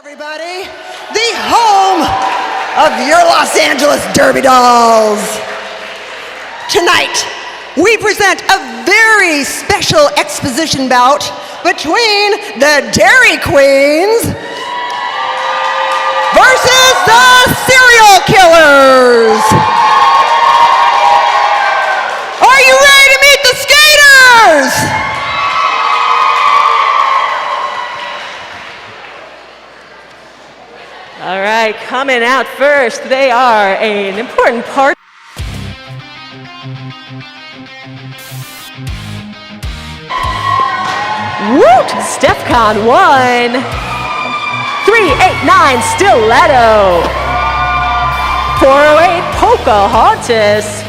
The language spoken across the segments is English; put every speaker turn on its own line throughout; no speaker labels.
Everybody, the home of your Los Angeles Derby Dolls. Tonight, we present a very special exposition bout between the Dairy Queens versus the Serial Killers. Are you ready to meet the skaters?
All right, coming out first, they are an important part. Woot! StefCon 1. 389 Stiletto. 408 Pocahontas.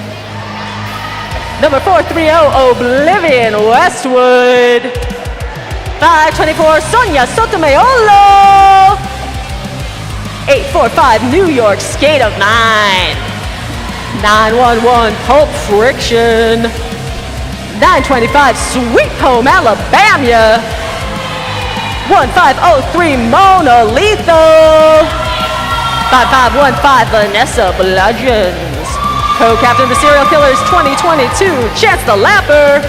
Number 430 Oblivion Westwood. 524 Sonia Sotomayor. 845 New York Skate of 9. 911 Pulp Friction. 925 Sweet Home Alabama. 1503 Mona Lethal. 5515 Vanessa Bludgeons. Co-captain of the Serial Killers 2022 Chance the Lapper.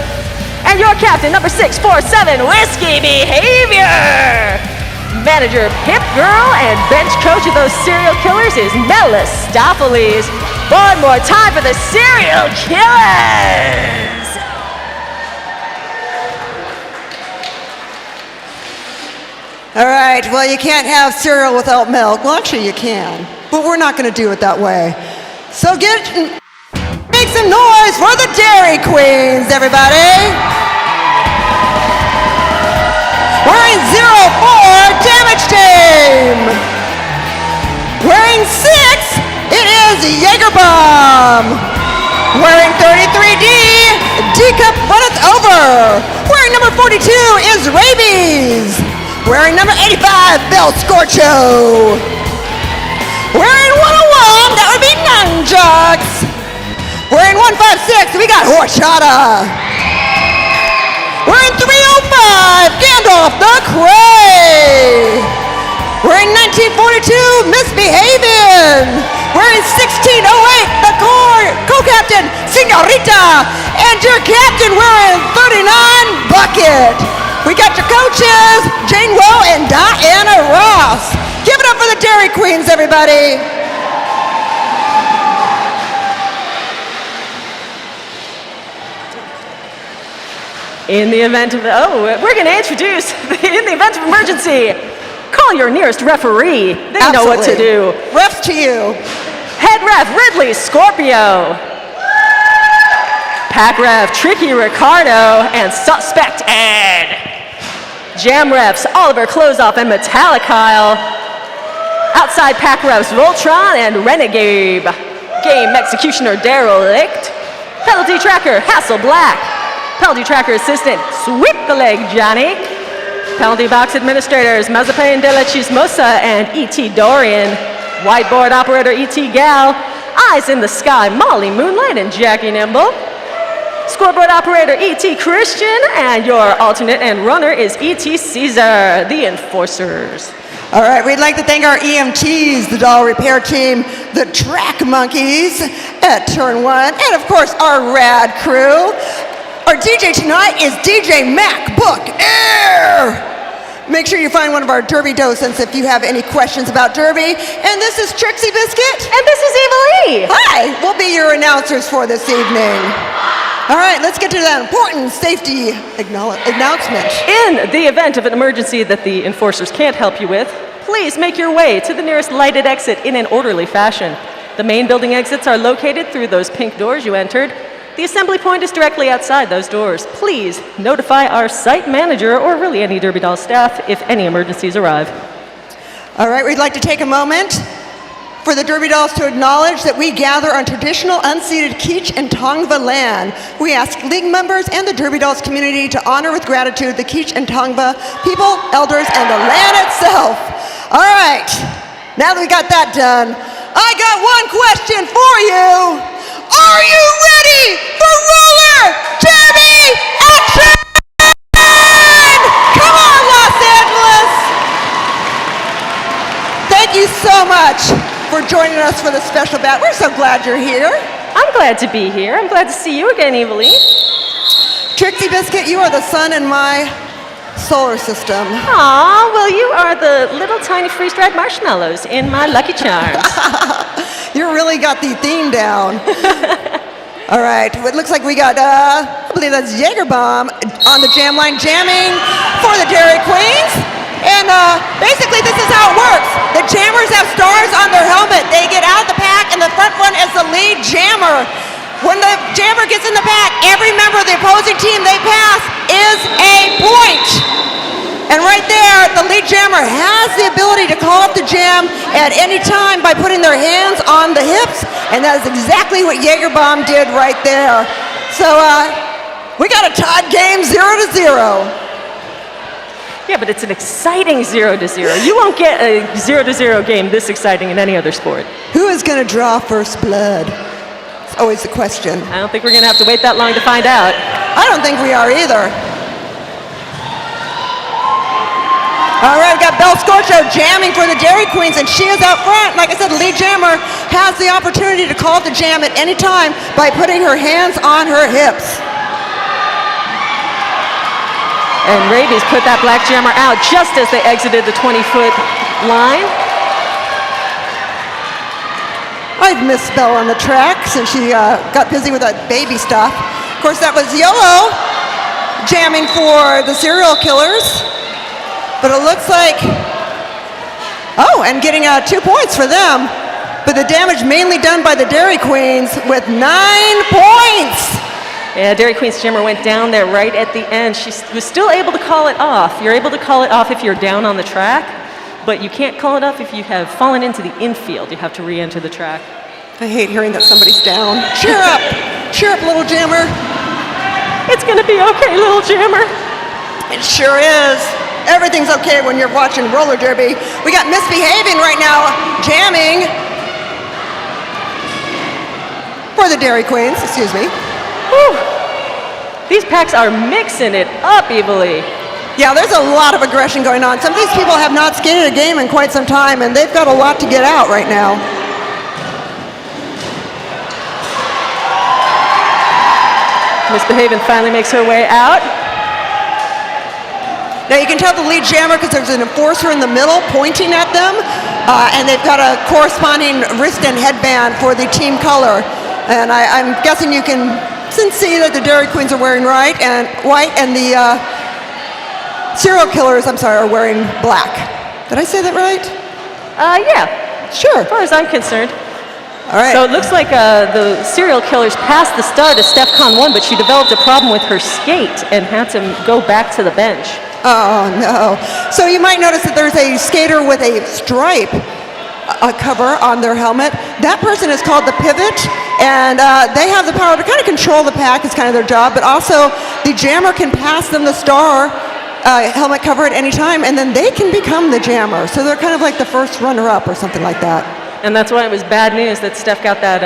And your captain number 647 Whiskey Behavior. Manager, Pip Girl, and bench coach of those serial killers is Melistopheles. One more time for the Serial Killers!
All right, well, you can't have cereal without milk. Well, actually, you can, but we're not going to do it that way. So make some noise for the Dairy Queens, everybody! Wearing 04, Damage Team. Wearing 6, it is Jaeger Bomb. Wearing 33D, D-Cup Runneth Over. Wearing number 42 is Rabies. Wearing number 85, Bel Scorcho. Wearing 101, that would be Nunchucks. Wearing 156, we got Horchata. We're in 305, Gandalf the Cray. We're in 1942, Misbehaving. We're in 1608, the co-captain, Senorita. And your captain, we're in 39, Bucket. We got your coaches, Jane Woe and Diana Ross. Give it up for the Dairy Queens, everybody.
In the event of, we're going to introduce, in the event of emergency, call your nearest referee. They know what to do.
Refs to you.
Head ref, Ridley Scorpio. Pack ref, Tricky Ricardo, and Suspect Ed. Jam refs, Oliver Closeoff and Metallic Kyle. Outside pack refs, Voltron and Renegade. Game executioner, Derelict. Penalty tracker, Hassel Black. Penalty tracker assistant, Sweep the Leg Johnny. Penalty box administrators, Mazepin de la Chismosa and E.T. Dorian. Whiteboard operator, E.T. Gal. Eyes in the Sky, Molly Moonlight and Jackie Nimble. Scoreboard operator, E.T. Christian. And your alternate and runner is E.T. Caesar, the Enforcers.
All right, we'd like to thank our EMTs, the doll repair team, the track monkeys at Turn 1, and of course our rad crew. Our DJ tonight is DJ MacBook Air. Make sure you find one of our Derby docents if you have any questions about Derby. And this is Trixie Biscuit.
And this is Eva Lee.
Hi, we'll be your announcers for this evening. All right, let's get to that important safety announcement.
In the event of an emergency that the enforcers can't help you with, please make your way to the nearest lighted exit in an orderly fashion. The main building exits are located through those pink doors you entered. The assembly point is directly outside those doors. Please notify our site manager or really any Derby Doll staff if any emergencies arrive.
All right, we'd like to take a moment for the Derby Dolls to acknowledge that we gather on traditional unceded Kizh and Tongva land. We ask league members and the Derby Dolls community to honor with gratitude the Kizh and Tongva people, elders, and the land itself. All right, now that we got that done, I got one question for you. Are you ready for roller derby action? Come on, Los Angeles! for joining us for the special bat. We're so glad you're here.
I'm glad to be here. I'm glad to see you again, Eveline.
Trixie Biscuit, you are the sun in my solar system.
Aw, well, you are the little tiny freeze-dried marshmallows in my Lucky Charms.
You really got the theme down. All right, it looks like we got, I believe that's Jagerbomb on the jam line jamming for the Dairy Queens. And basically this is how it works. The jammers have stars on their helmet. They get out of the pack and the front one is the lead jammer. When the jammer gets in the pack, every member of the opposing team they pass is a point. And right there, the lead jammer has the ability to call up the jam at any time by putting their hands on the hips, and that is exactly what Jagerbomb did right there. So we got a tied game 0-0.
Yeah, but it's an exciting 0-0. You won't get a 0-0 game this exciting in any other sport.
Who is going to draw first blood? It's always the question.
I don't think we're going to have to wait that long to find out.
I don't think we are either. All right, we got Belle Scorcho jamming for the Dairy Queens, and she is out front. Like I said, the lead jammer has the opportunity to call the jam at any time by putting her hands on her hips.
And Rabies put that black jammer out just as they exited the 20-foot line.
I've missed Belle on the track since she got busy with that baby stuff. Of course, that was YOLO jamming for the Serial Killers. But it looks like, and getting 2 points for them. But the damage mainly done by the Dairy Queens with 9 points.
Yeah, Dairy Queen's jammer went down there right at the end. She was still able to call it off. You're able to call it off if you're down on the track, but you can't call it off if you have fallen into the infield. You have to re-enter the track.
I hate hearing that somebody's down. Cheer up. Cheer up, little jammer.
It's going to be okay, little jammer.
It sure is. Everything's okay when you're watching roller derby. We got Misbehaving right now, jamming for the Dairy Queens, excuse me.
Whew. These packs are mixing it up evilly.
Yeah, there's a lot of aggression going on. Some of these people have not skated a game in quite some time, and they've got a lot to get out right now.
Misbehaving finally makes her way out.
Now you can tell the lead jammer because there's an enforcer in the middle pointing at them, and they've got a corresponding wrist and headband for the team color. And I'm guessing you can see that the Dairy Queens are wearing white, and the Serial Killers, are wearing black. Did I say that right?
Yeah.
Sure.
As far as I'm concerned.
All right.
So it looks like the Serial Killers passed the start as StefCon 1, but she developed a problem with her skate and had to go back to the bench.
Oh, no. So you might notice that there's a skater with a stripe cover on their helmet. That person is called the pivot, and they have the power to kind of control the pack. It's kind of their job, but also the jammer can pass them the star helmet cover at any time, and then they can become the jammer. So they're kind of like the first runner-up or something like that.
And that's why it was bad news that Steph got that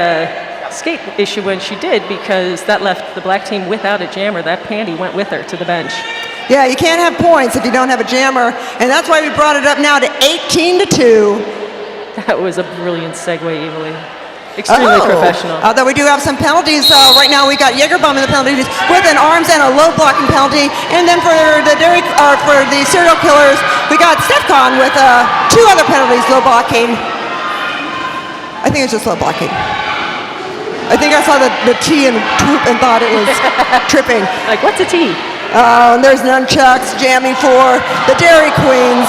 skate issue when she did, because that left the black team without a jammer. That panty went with her to the bench.
Yeah, you can't have points if you don't have a jammer, and that's why we brought it up now to 18-2.
That was a brilliant segue, Evelyn. Extremely professional.
Although we do have some penalties. Right now we got Jagerbomb in the penalties with an arms and a low blocking penalty, and then for the Serial Killers, we got StefCon with 2 other penalties, low blocking. I think it's just low blocking. I think I saw the T and swoop and thought it was tripping.
Like, what's a T?
And there's nunchucks jamming for the Dairy Queens.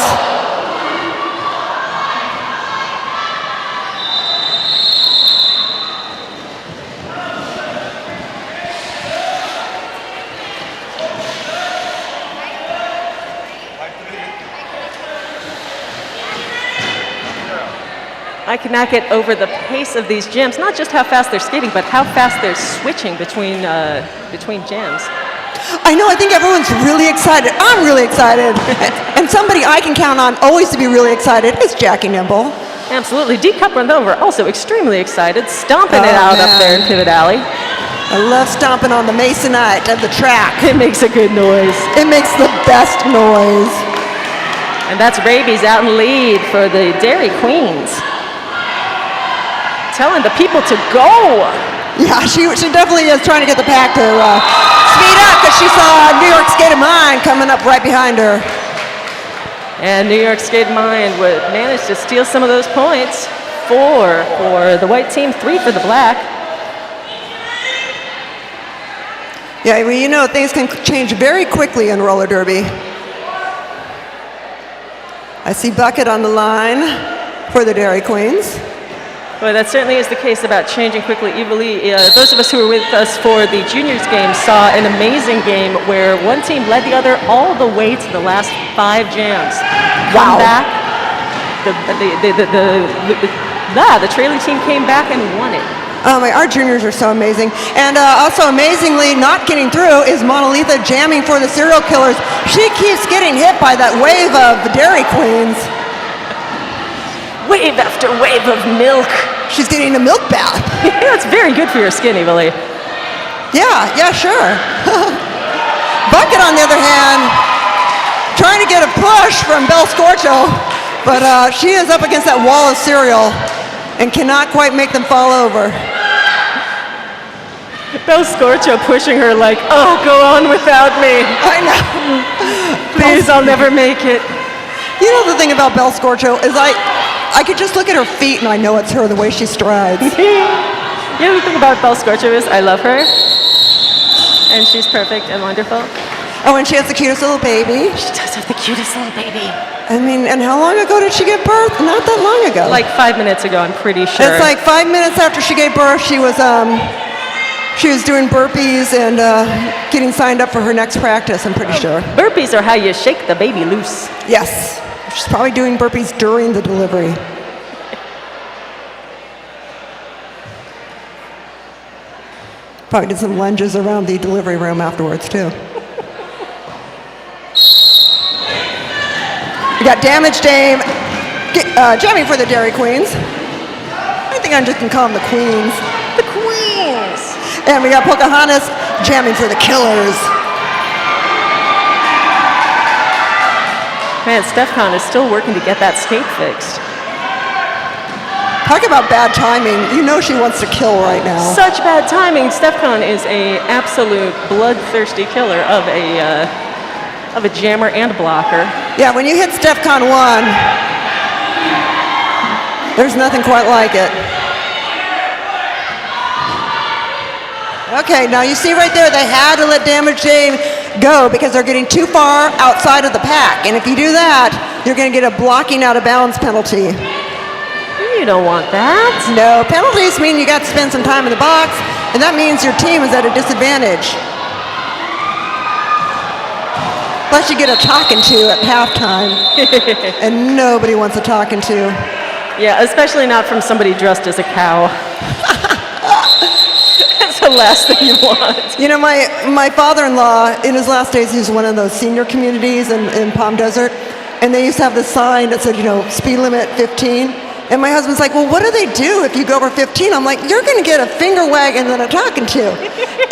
I cannot get over the pace of these jams, not just how fast they're skating, but how fast they're switching between jams.
I know, I think everyone's really excited. I'm really excited. And somebody I can count on always to be really excited is Jackie Nimble.
Absolutely. D. Cup runs over, also extremely excited, stomping it out up there in Pivot Alley.
I love stomping on the masonite of the track.
It makes a good noise.
It makes the best noise.
And that's Rabies out in lead for the Dairy Queens. telling the people to go.
Yeah, she definitely is trying to get the pack to speed up because she saw New York State of Mind coming up right behind her.
And New York State of Mind would manage to steal some of those points. 4 for the white team, 3 for the black.
Yeah, well, you know, things can change very quickly in roller derby. I see Bucket on the line for the Dairy Queens.
Well, that certainly is the case about changing quickly. Those of us who were with us for the juniors game saw an amazing game where one team led the other all the way to the last 5 jams.
Wow.
Come back. The trailing team came back and won it.
Oh my, our juniors are so amazing. And also amazingly not getting through is Monolitha jamming for the serial killers. She keeps getting hit by that wave of the Dairy Queens.
Wave after wave of milk.
She's getting a milk bath.
Yeah, it's very good for your skin, Evely.
Yeah, sure. Bucket, on the other hand, trying to get a push from Bel Scorcho, but she is up against that wall of cereal and cannot quite make them fall over.
Bel Scorcho pushing her like, oh, go on without me.
I know.
Please, I'll never make it.
You know the thing about Bel Scorcho is I could just look at her feet and I know it's her, the way she strides.
You know the thing about Bel Scorcho is I love her. And she's perfect and wonderful.
Oh, and she has the cutest little baby.
She does have the cutest little baby.
I mean, and how long ago did she give birth? Not that long ago.
Like 5 minutes ago, I'm pretty sure.
It's like 5 minutes after she gave birth, she was doing burpees and getting signed up for her next practice, I'm pretty sure.
Burpees are how you shake the baby loose.
Yes. She's probably doing burpees during the delivery. Probably did some lunges around the delivery room afterwards, too. We got Damage Dame jamming for the Dairy Queens. I think I just can call them the Queens.
The Queens!
And we got Pocahontas jamming for the Killers.
Man, Stefcon is still working to get that skate fixed.
Talk about bad timing. You know she wants to kill right now.
Such bad timing. Stefcon is a absolute bloodthirsty killer of a jammer and blocker.
Yeah, when you hit Stefcon 1, there's nothing quite like it. Okay, now you see right there, they had to let Damage Dame go because they're getting too far outside of the pack. And if you do that, you're going to get a blocking out of bounds penalty.
You don't want that.
No, penalties mean you got to spend some time in the box, and that means your team is at a disadvantage. Plus you get a talking to at halftime, and nobody wants a talking to.
Yeah, especially not from somebody dressed as a cow. That's the last thing you want.
You know, my father-in-law, in his last days, he was one of those senior communities in Palm Desert, and they used to have this sign that said, you know, speed limit 15. And my husband's like, well, what do they do if you go over 15? I'm like, you're going to get a finger wag and then a talking to.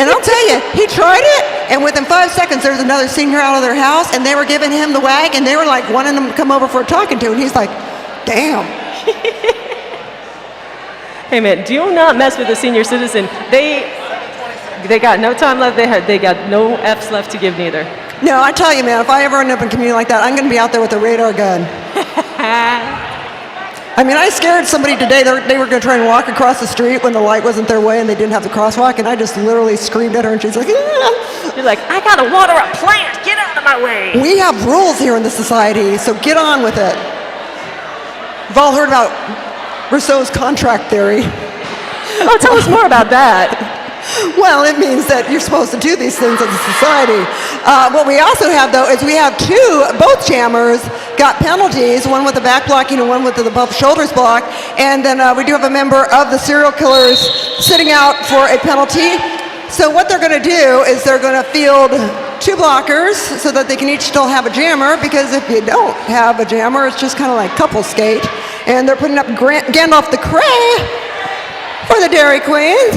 And I'll tell you, he tried it, and within 5 seconds, there was another senior out of their house, and they were giving him the wag, and they were like wanting him to come over for a talking to, and he's like, damn.
Hey man, do not mess with a senior citizen. They got no time left. They got no F's left to give neither.
No, I tell you, man, if I ever end up in a community like that, I'm going to be out there with a radar gun. I mean, I scared somebody today. They were going to try and walk across the street when the light wasn't their way and they didn't have the crosswalk, and I just literally screamed at her, and she's like, ah.
You're like, I gotta water a plant. Get out of my way.
We have rules here in the society, so get on with it. We've all heard about Rousseau's contract theory.
Oh, tell us more about that.
Well, it means that you're supposed to do these things as a society. What we also have, though, is we have both jammers got penalties, one with the back blocking and one with the above shoulders block. And then we do have a member of the serial killers sitting out for a penalty. So what they're going to do is they're going to field 2 blockers so that they can each still have a jammer, because if you don't have a jammer, it's just kind of like couple skate. And they're putting up Gandalf the Cray for the Dairy Queens.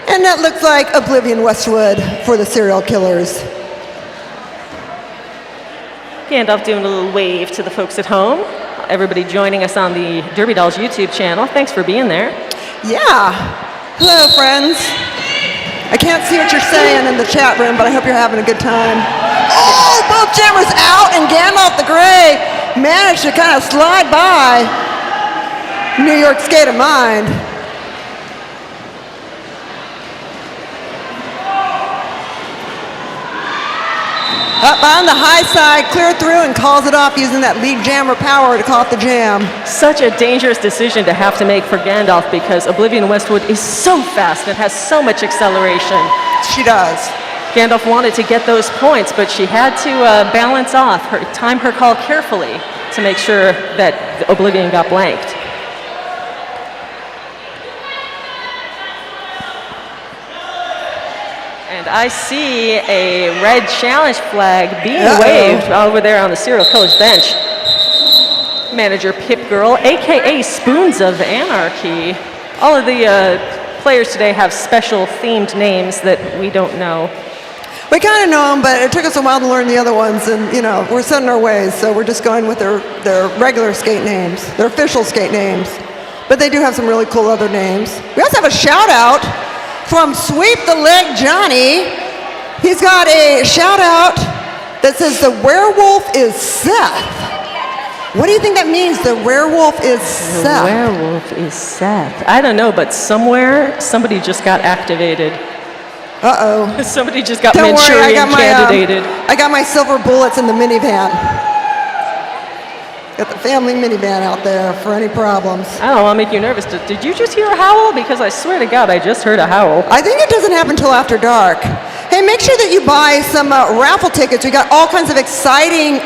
And that looks like Oblivion Westwood for the serial killers.
Gandalf doing a little wave to the folks at home. Everybody joining us on the Derby Dolls YouTube channel. Thanks for being there.
Yeah. Hello, friends. I can't see what you're saying in the chat room, but I hope you're having a good time. Oh, both jammers out, and Gandalf the Grey managed to kind of slide by New York Skate of Mind. Up on the high side, clear through, and calls it off using that lead jammer power to call off the jam.
Such a dangerous decision to have to make for Gandalf because Oblivion Westwood is so fast and has so much acceleration.
She does.
Gandalf wanted to get those points, but she had to balance off, time her call carefully to make sure that Oblivion got blanked. And I see a red challenge flag being waved over there on the serial killer's bench. Manager Pip Girl, aka Spoons of Anarchy. All of the players today have special themed names that we don't know.
We kind of know them, but it took us a while to learn the other ones, and you know, we're set in our ways, so we're just going with their regular skate names, their official skate names. But they do have some really cool other names. We also have a shout out from Sweep the Leg Johnny. He's got a shout out that says the werewolf is Seth. What do you think that means, the werewolf is Seth?
The werewolf is Seth. I don't know, but somewhere somebody just got activated.
Uh-oh.
Somebody just got
Don't worry,
Manchurian candidated.
I got my silver bullets in the minivan. Got the family minivan out there for any problems.
I don't want to make you nervous. Did you just hear a howl? Because I swear to God, I just heard a howl.
I think it doesn't happen till after dark. Hey, make sure that you buy some raffle tickets. We got all kinds of exciting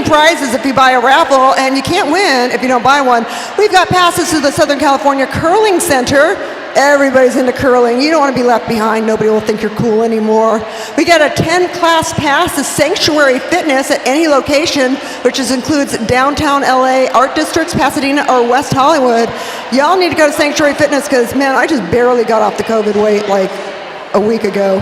prizes if you buy a raffle, and you can't win if you don't buy one. We've got passes to the Southern California Curling Center. Everybody's into curling. You don't want to be left behind. Nobody will think you're cool anymore. We got a 10-class pass to Sanctuary Fitness at any location, which includes downtown LA, art districts, Pasadena, or West Hollywood. Y'all need to go to Sanctuary Fitness because, man, I just barely got off the COVID weight like a week ago.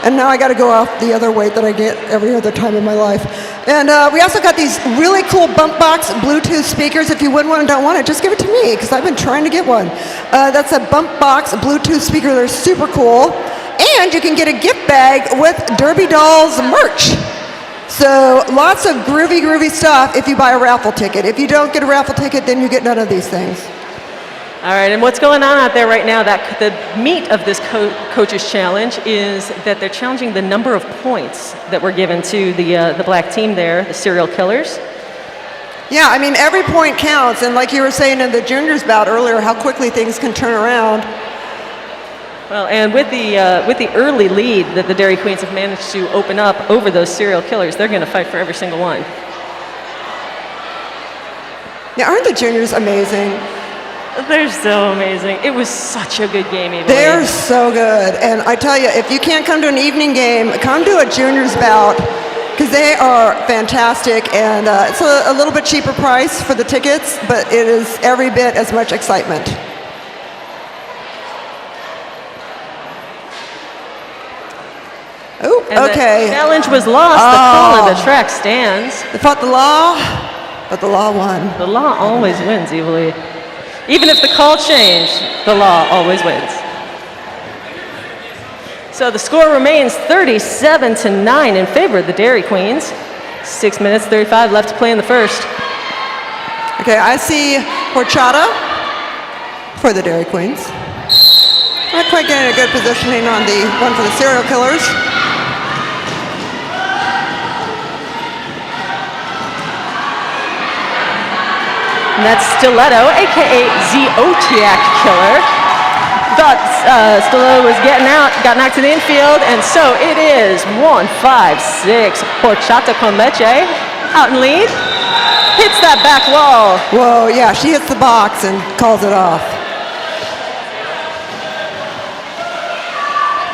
And now I got to go off the other weight that I get every other time in my life. And we also got these really cool bump box Bluetooth speakers. If you win one and don't want it, just give it to me because I've been trying to get one. That's a bump box Bluetooth speaker. They're super cool. And you can get a gift bag with Derby Dolls merch. So lots of groovy stuff if you buy a raffle ticket. If you don't get a raffle ticket, then you get none of these things.
All right, and what's going on out there right now, that the meat of this coach's challenge is that they're challenging the number of points that were given to the black team there, the serial killers.
Yeah, I mean, every point counts, and like you were saying in the juniors bout earlier, how quickly things can turn around.
Well, and with the early lead that the Dairy Queens have managed to open up over those serial killers, they're going to fight for every single one.
Yeah, aren't the juniors amazing?
They're so amazing. It was such a good game, Evelyn.
They're so good. And I tell you, if you can't come to an evening game, come to a juniors bout because they are fantastic. And it's a little bit cheaper price for the tickets, but it is every bit as much excitement. Oh, okay.
The challenge was lost. The call of the track stands.
They fought the law, but the law won.
The law always wins, Evelyn. Even if the call changed, the law always wins. So the score remains 37-9 in favor of the Dairy Queens. 6 minutes, 35 left to play in the first.
Okay, I see horchata for the Dairy Queens. Not quite getting a good positioning on the one for the serial killers.
And that's Stiletto, a.k.a. Zodiac Killer. Thought Stiletto was getting out, got knocked to the infield, and so it is 1-5-6. Horchata con leche out in lead. Hits that back wall.
Whoa, yeah, she hits the box and calls it off.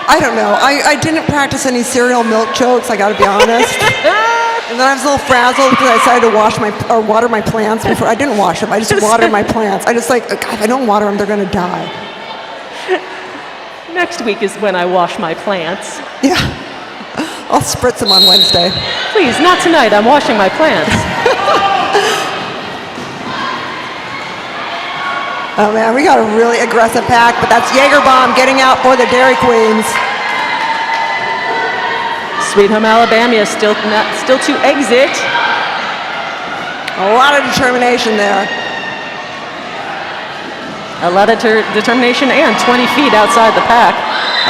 I don't know. I didn't practice any cereal milk chokes, I gotta be honest. And then I was a little frazzled because I decided to water my plants before. I didn't wash them. I just watered my plants. I just God, if I don't water them, they're going to die.
Next week is when I wash my plants.
Yeah. I'll spritz them on Wednesday.
Please, not tonight. I'm washing my plants.
Oh man, we got a really aggressive pack, but that's Jaegerbomb getting out for the Dairy Queens.
Sweet Home Alabama is still to exit.
A lot of determination there.
A lot of determination and 20 feet outside the pack.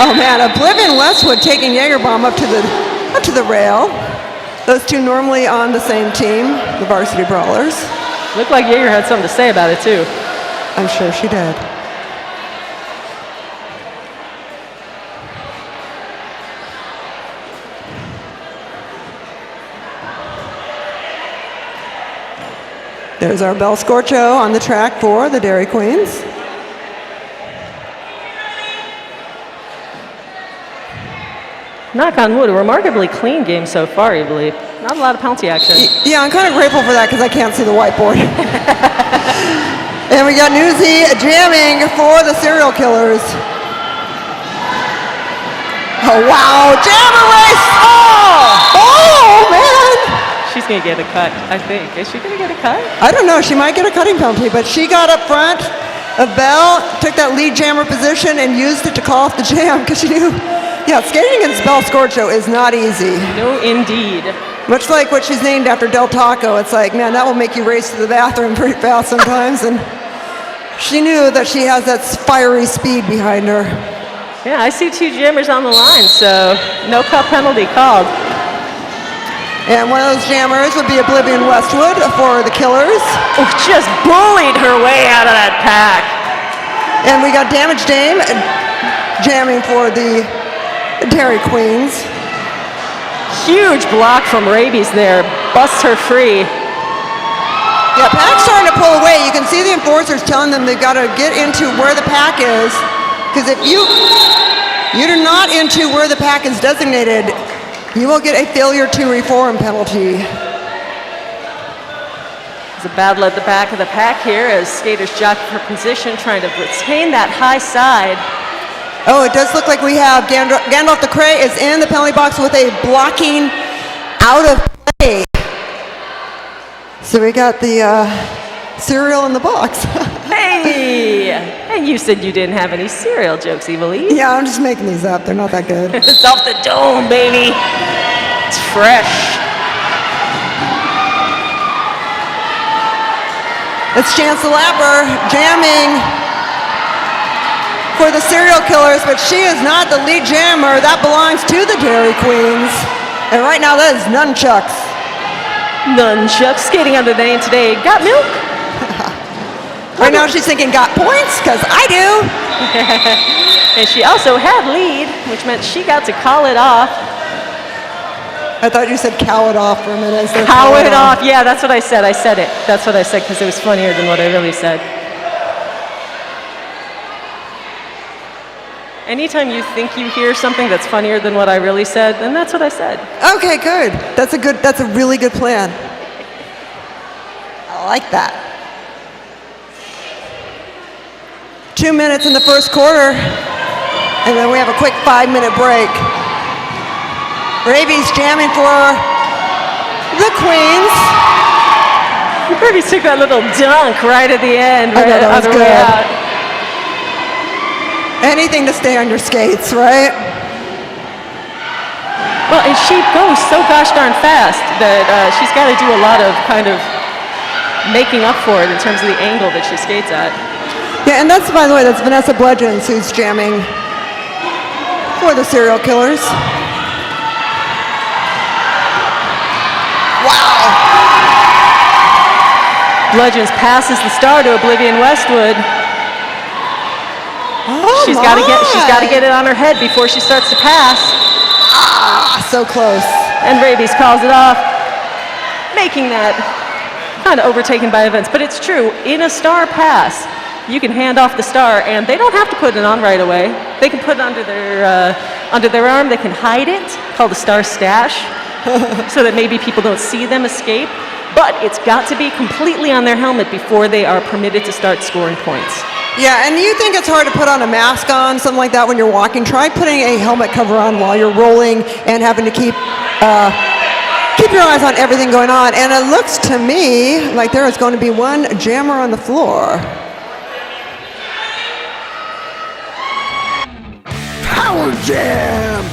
Oh man, Oblivion Westwood taking Jaegerbomb up to the rail. Those two normally on the same team, the Varsity Brawlers.
Looked like Jaeger had something to say about it too.
I'm sure she did. There's our Bell Scorcho on the track for the Dairy Queens.
Knock on wood, a remarkably clean game so far, you believe. Not a lot of penalty action.
Yeah, I'm kind of grateful for that because I can't see the whiteboard. And we got Newsy jamming for the Serial Killers. Oh, wow, jammer race! Oh, man!
She's gonna get a cut, I think. Is she gonna get a cut?
I don't know, she might get a cutting penalty, but she got up front of Bell, took that lead jammer position and used it to call off the jam because she knew, yeah, skating against Bell Scorcho is not easy.
No, indeed.
Much like what she's named after Del Taco, it's like, man, that will make you race to the bathroom pretty fast sometimes. And she knew that she has that fiery speed behind her.
Yeah, I see two jammers on the line, so no cut penalty called.
And one of those jammers would be Oblivion Westwood for the Killers.
Oh, just bullied her way out of that pack.
And we got Damage Dame jamming for the Dairy Queens.
Huge block from Rabies there. Busts her free.
Yeah, pack's starting to pull away. You can see the enforcers telling them they've got to get into where the pack is. Because if you're not into where the pack is designated, you will get a failure to reform penalty.
There's a battle at the back of the pack here as skaters jockey for position, trying to retain that high side.
Oh, it does look like we have Gandalf the Cray is in the penalty box with a blocking out of play. So we got the cereal in the box.
Hey! And you said you didn't have any cereal jokes, Evilise.
Yeah, I'm just making these up. They're not that good.
It's off the dome, baby. It's fresh.
It's Chance the Lapper jamming for the Serial Killers, but she is not the lead jammer. That belongs to the Dairy Queens. And right now that is Nunchucks.
Nunchucks skating under the name today. Got milk?
Right now she's thinking, got points? Because I do.
And she also had lead, which meant she got to call it off.
I thought you said cow it off for a minute.
Cow it off. Yeah, that's what I said. I said it. That's what I said because it was funnier than what I really said. Anytime you think you hear something that's funnier than what I really said, then that's what I said.
Okay, good. That's a really good plan. I like that. 2 minutes in the first quarter, and then we have a quick 5-minute break. Ravies jamming for the Queens.
Ravies took that little dunk right at the end,
I know, that
on
was
the way
good.
out.
Anything to stay on your skates, right?
Well, and she goes so gosh darn fast that she's got to do a lot of kind of making up for it in terms of the angle that she skates at.
Yeah, and that's, by the way, that's Vanessa Bludgeons who's jamming for the Serial Killers. Wow.
Bludgeons passes the star to Oblivion Westwood.
Oh,
she's got to get it on her head before she starts to pass.
Ah, so close.
And Rabies calls it off, making that kind of overtaken by events. But it's true, in a star pass, you can hand off the star, and they don't have to put it on right away. They can put it under their arm. They can hide it, called a star stash, so that maybe people don't see them escape. But it's got to be completely on their helmet before they are permitted to start scoring points.
Yeah, and you think it's hard to put on a mask on, something like that when you're walking. Try putting a helmet cover on while you're rolling and having to keep your eyes on everything going on. And it looks to me like there is going to be one jammer on the floor.
Power Jam!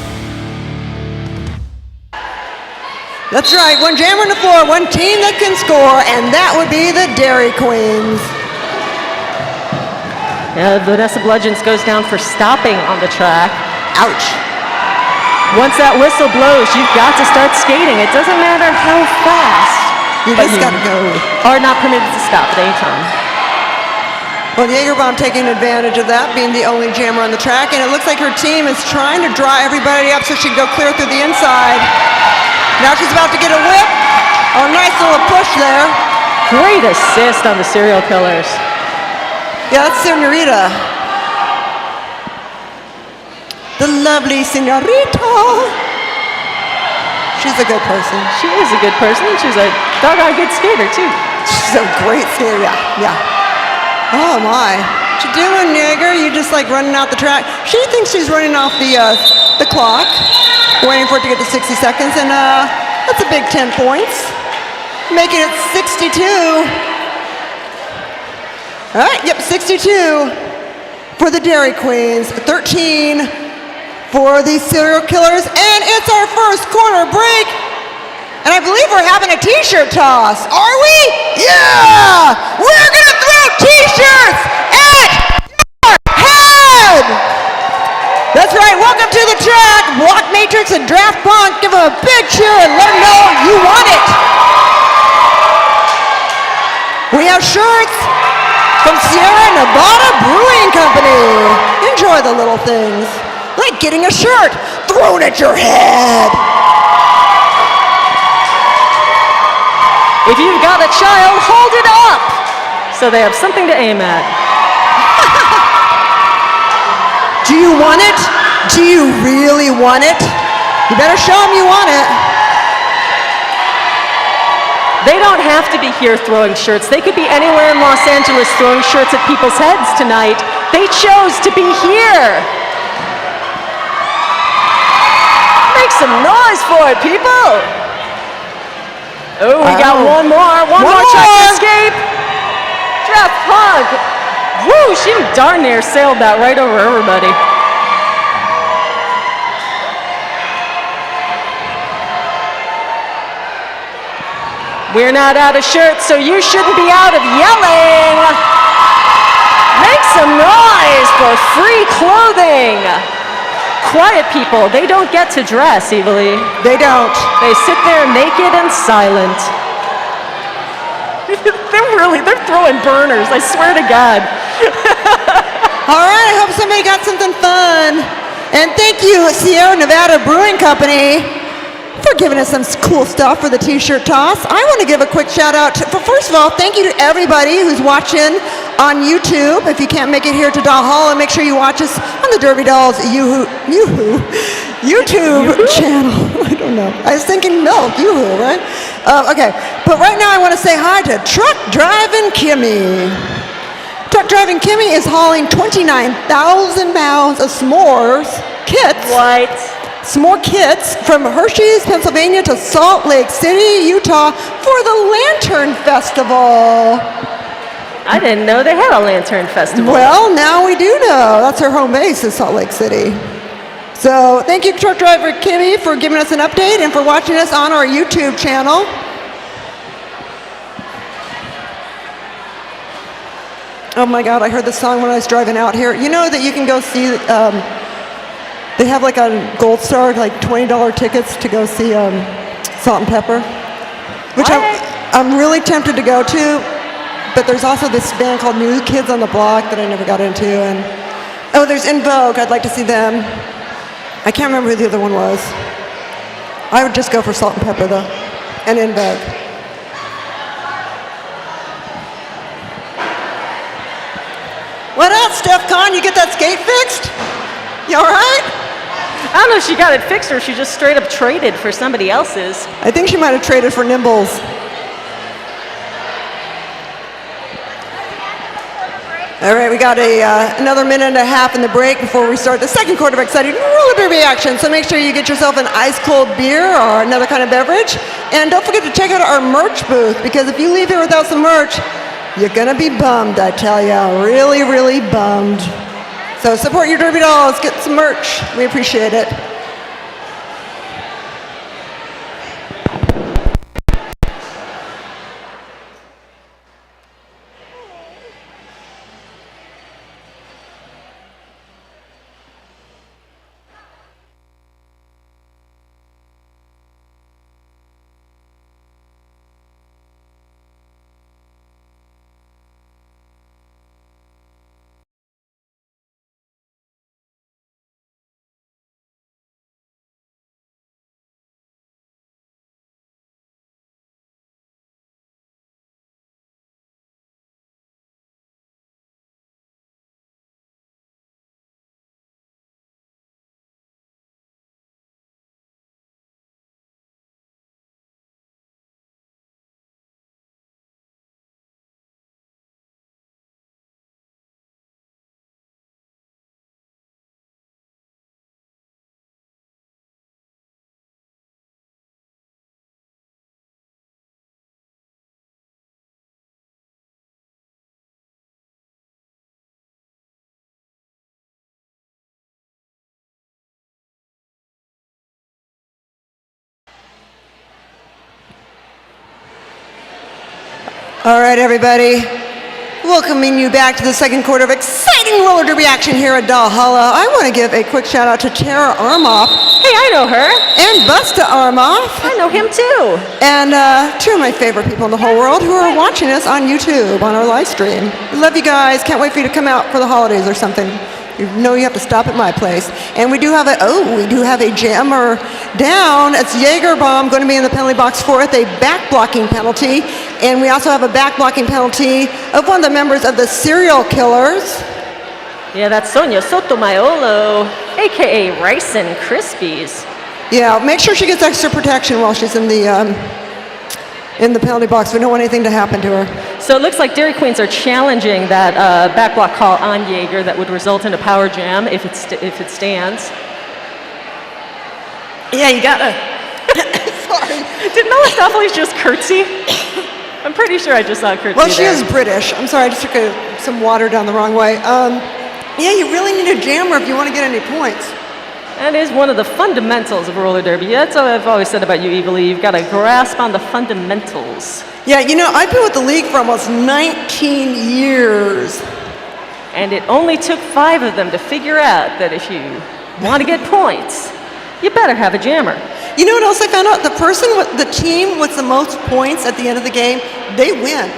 That's right, one jammer on the floor, one team that can score, and that would be the Dairy Queens.
Yeah, Vanessa Bludgeons goes down for stopping on the track.
Ouch.
Once that whistle blows, you've got to start skating. It doesn't matter how fast.
You
but
just gotta go.
Are not permitted to stop at any time.
Well, Jagerbaum taking advantage of that, being the only jammer on the track, and it looks like her team is trying to draw everybody up so she can go clear through the inside. Now she's about to get a whip. Oh, nice little push there.
Great assist on the serial killers.
Yeah, that's Senorita. The lovely Senorita. She's a good person.
She is a good person, and she's a doggone good skater, too.
She's a great skater, yeah. Oh my. What you doing, Jaeger? You just like running out the track? She thinks she's running off the clock, waiting for it to get to 60 seconds, and that's a big 10 points. Making it 62. All right, yep, 62 for the Dairy Queens, 13 for the Serial Killers, and it's our first quarter break. And I believe we're having a t-shirt toss. Are we? Yeah! We're gonna throw t-shirts at your head! That's right, welcome to the track. Block Matrix and Draft Punk, give them a big cheer and let them know you want it. We have shirts from Sierra Nevada Brewing Company. Enjoy the little things, like getting a shirt thrown at your head.
If you've got a child, hold it up so they have something to aim at.
Do you want it? Do you really want it? You better show them you want it.
They don't have to be here throwing shirts. They could be anywhere in Los Angeles throwing shirts at people's heads tonight. They chose to be here. Make some noise for it, people. Oh, we got one more track to escape. Draft Punk. Woo, she darn near sailed that right over everybody. We're not out of shirts, so you shouldn't be out of yelling. Make some noise for free clothing. Quiet people, they don't get to dress, Evilly.
They don't.
They sit there naked and silent. They're throwing burners, I swear to God.
All right, I hope somebody got something fun. And thank you, Sierra Nevada Brewing Company, for giving us some cool stuff for the t-shirt toss. I want to give a quick shout out first of all, thank you to everybody who's watching on YouTube. If you can't make it here to Valhalla, make sure you watch us on the Derby Dolls YouTube channel. I don't know. I was thinking milk, Yoo-hoo, right? Okay, but right now I want to say hi to Truck Driving Kimmy. Truck Driving Kimmy is hauling 29,000 pounds of s'mores kits.
What?
S'more kits from Hershey's, Pennsylvania to Salt Lake City, Utah for the Lantern Festival.
I didn't know they had a Lantern Festival.
Well, now we do know. That's her home base is Salt Lake City. So thank you, Truck Driver Kimmy, for giving us an update and for watching us on our YouTube channel. Oh my God, I heard this song when I was driving out here. You know that you can go see, they have like a Gold Star, like $20 tickets to go see Salt and Pepper, which I'm really tempted to go to, but there's also this band called New Kids on the Block that I never got into, and oh, there's In Vogue, I'd like to see them. I can't remember who the other one was. I would just go for Salt and Pepper though, and In Vogue. What else, Steph Con? You get that skate fixed? You all right?
I don't know if she got it fixed or if she just straight up traded for somebody else's.
I think she might have traded for Nimbles. All right, we got another minute and a half in the break before we start the second quarter of exciting roller derby action. So make sure you get yourself an ice cold beer or another kind of beverage. And don't forget to check out our merch booth, because if you leave here without some merch, you're gonna be bummed, I tell ya. Really, really bummed. So support your Derby dolls, get some merch. We appreciate it. All right, everybody. Welcoming you back to the second quarter of exciting roller derby action here at Valhalla. I want to give a quick shout out to Tara Armoff.
Hey, I know her.
And Busta Armoff.
I know him too.
And two of my favorite people in the whole world who are watching us on YouTube on our live stream. We love you guys. Can't wait for you to come out for the holidays or something. You know you have to stop at my place. And we do have a jammer down. It's Jaegerbaum going to be in the penalty box fourth, a back blocking penalty. And we also have a back blocking penalty of one of the members of the Serial Killers.
Yeah, that's Sonia Sotomayor, a.k.a. Rice and Krispies.
Yeah, make sure she gets extra protection while she's in the penalty box. We don't want anything to happen to her.
So it looks like Dairy Queens are challenging that back block call on Jaeger that would result in a power jam if it stands.
Yeah, you gotta. Sorry.
Did Melistopheles just curtsy? I'm pretty sure I just saw a curtsy.
Well, she
there.
is British. I'm sorry, I just took some water down the wrong way. Yeah, you really need a jammer if you want to get any points.
That is one of the fundamentals of roller derby. That's what I've always said about you, Evely. You've got to grasp on the fundamentals.
Yeah, you know, I've been with the league for almost 19 years.
And it only took 5 of them to figure out that if you want to get points, you better have a jammer.
You know what else I found out? The team with the most points at the end of the game, they win.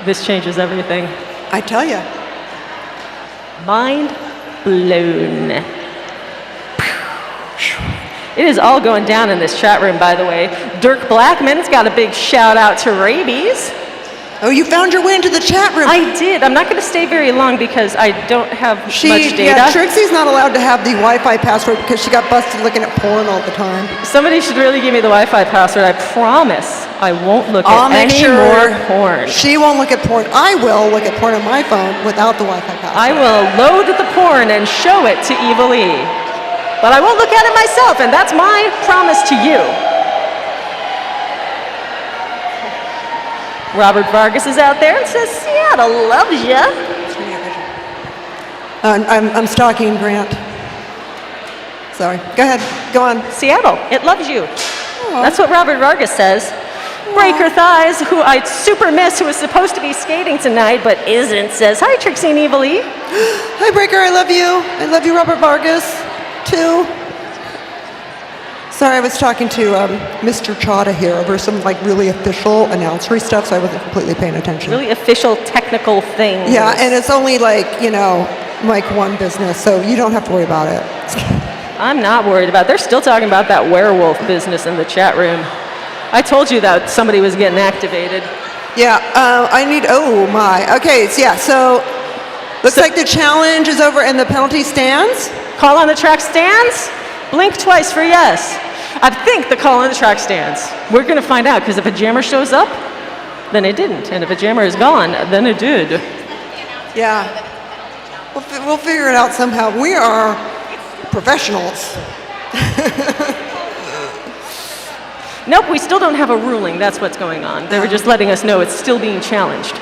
This changes everything.
I tell you.
Mind blown. It is all going down in this chat room, by the way. Dirk Blackman's got a big shout out to rabies.
Oh, you found your way into the chat room.
I did. I'm not going to stay very long because I don't have much data.
Yeah, Trixie's not allowed to have the Wi-Fi password because she got busted looking at porn all the time.
Somebody should really give me the Wi-Fi password. I promise I won't look at any more porn.
She won't look at porn. I will look at porn on my phone without the Wi-Fi password.
I will load the porn and show it to Evil E. But I won't look at it myself, and that's my promise to you. Robert Vargas is out there and says, Seattle loves ya.
I'm stalking Grant. Sorry. Go ahead. Go on.
Seattle, it loves you.
Aww.
That's what Robert Vargas says. Breaker Thighs, who I super miss, who is supposed to be skating tonight but isn't, says, hi, Trixie and Evil E.
Hi, Breaker. I love you. I love you, Robert Vargas, too. Sorry, I was talking to Mr. Chada here over some really official announcery stuff, so I wasn't completely paying attention.
Really official technical things.
Yeah, and it's only Mike 1 business, so you don't have to worry about it.
I'm not worried about it. They're still talking about that werewolf business in the chat room. I told you that somebody was getting activated.
Yeah, oh my. Okay, so looks like the challenge is over and the penalty stands.
Call on the track stands? Blink twice for yes. I think the call on the track stands. We're going to find out, because if a jammer shows up, then it didn't. And if a jammer is gone, then it did.
Yeah. We'll figure it out somehow. We are professionals.
Nope, we still don't have a ruling. That's what's going on. They were just letting us know it's still being challenged.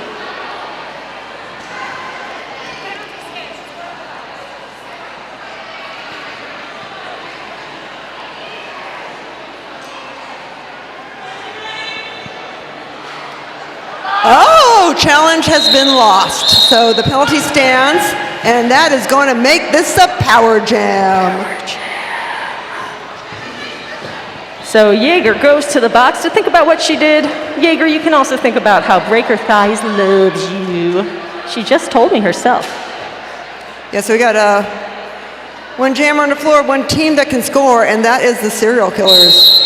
Oh, challenge has been lost. So the penalty stands, and that is going to make this a power jam.
So Jaeger goes to the box to think about what she did. Jaeger, you can also think about how Breaker Thighs loves you. She just told me herself.
Yeah, so we got one jammer on the floor, one team that can score, and that is the Serial Killers.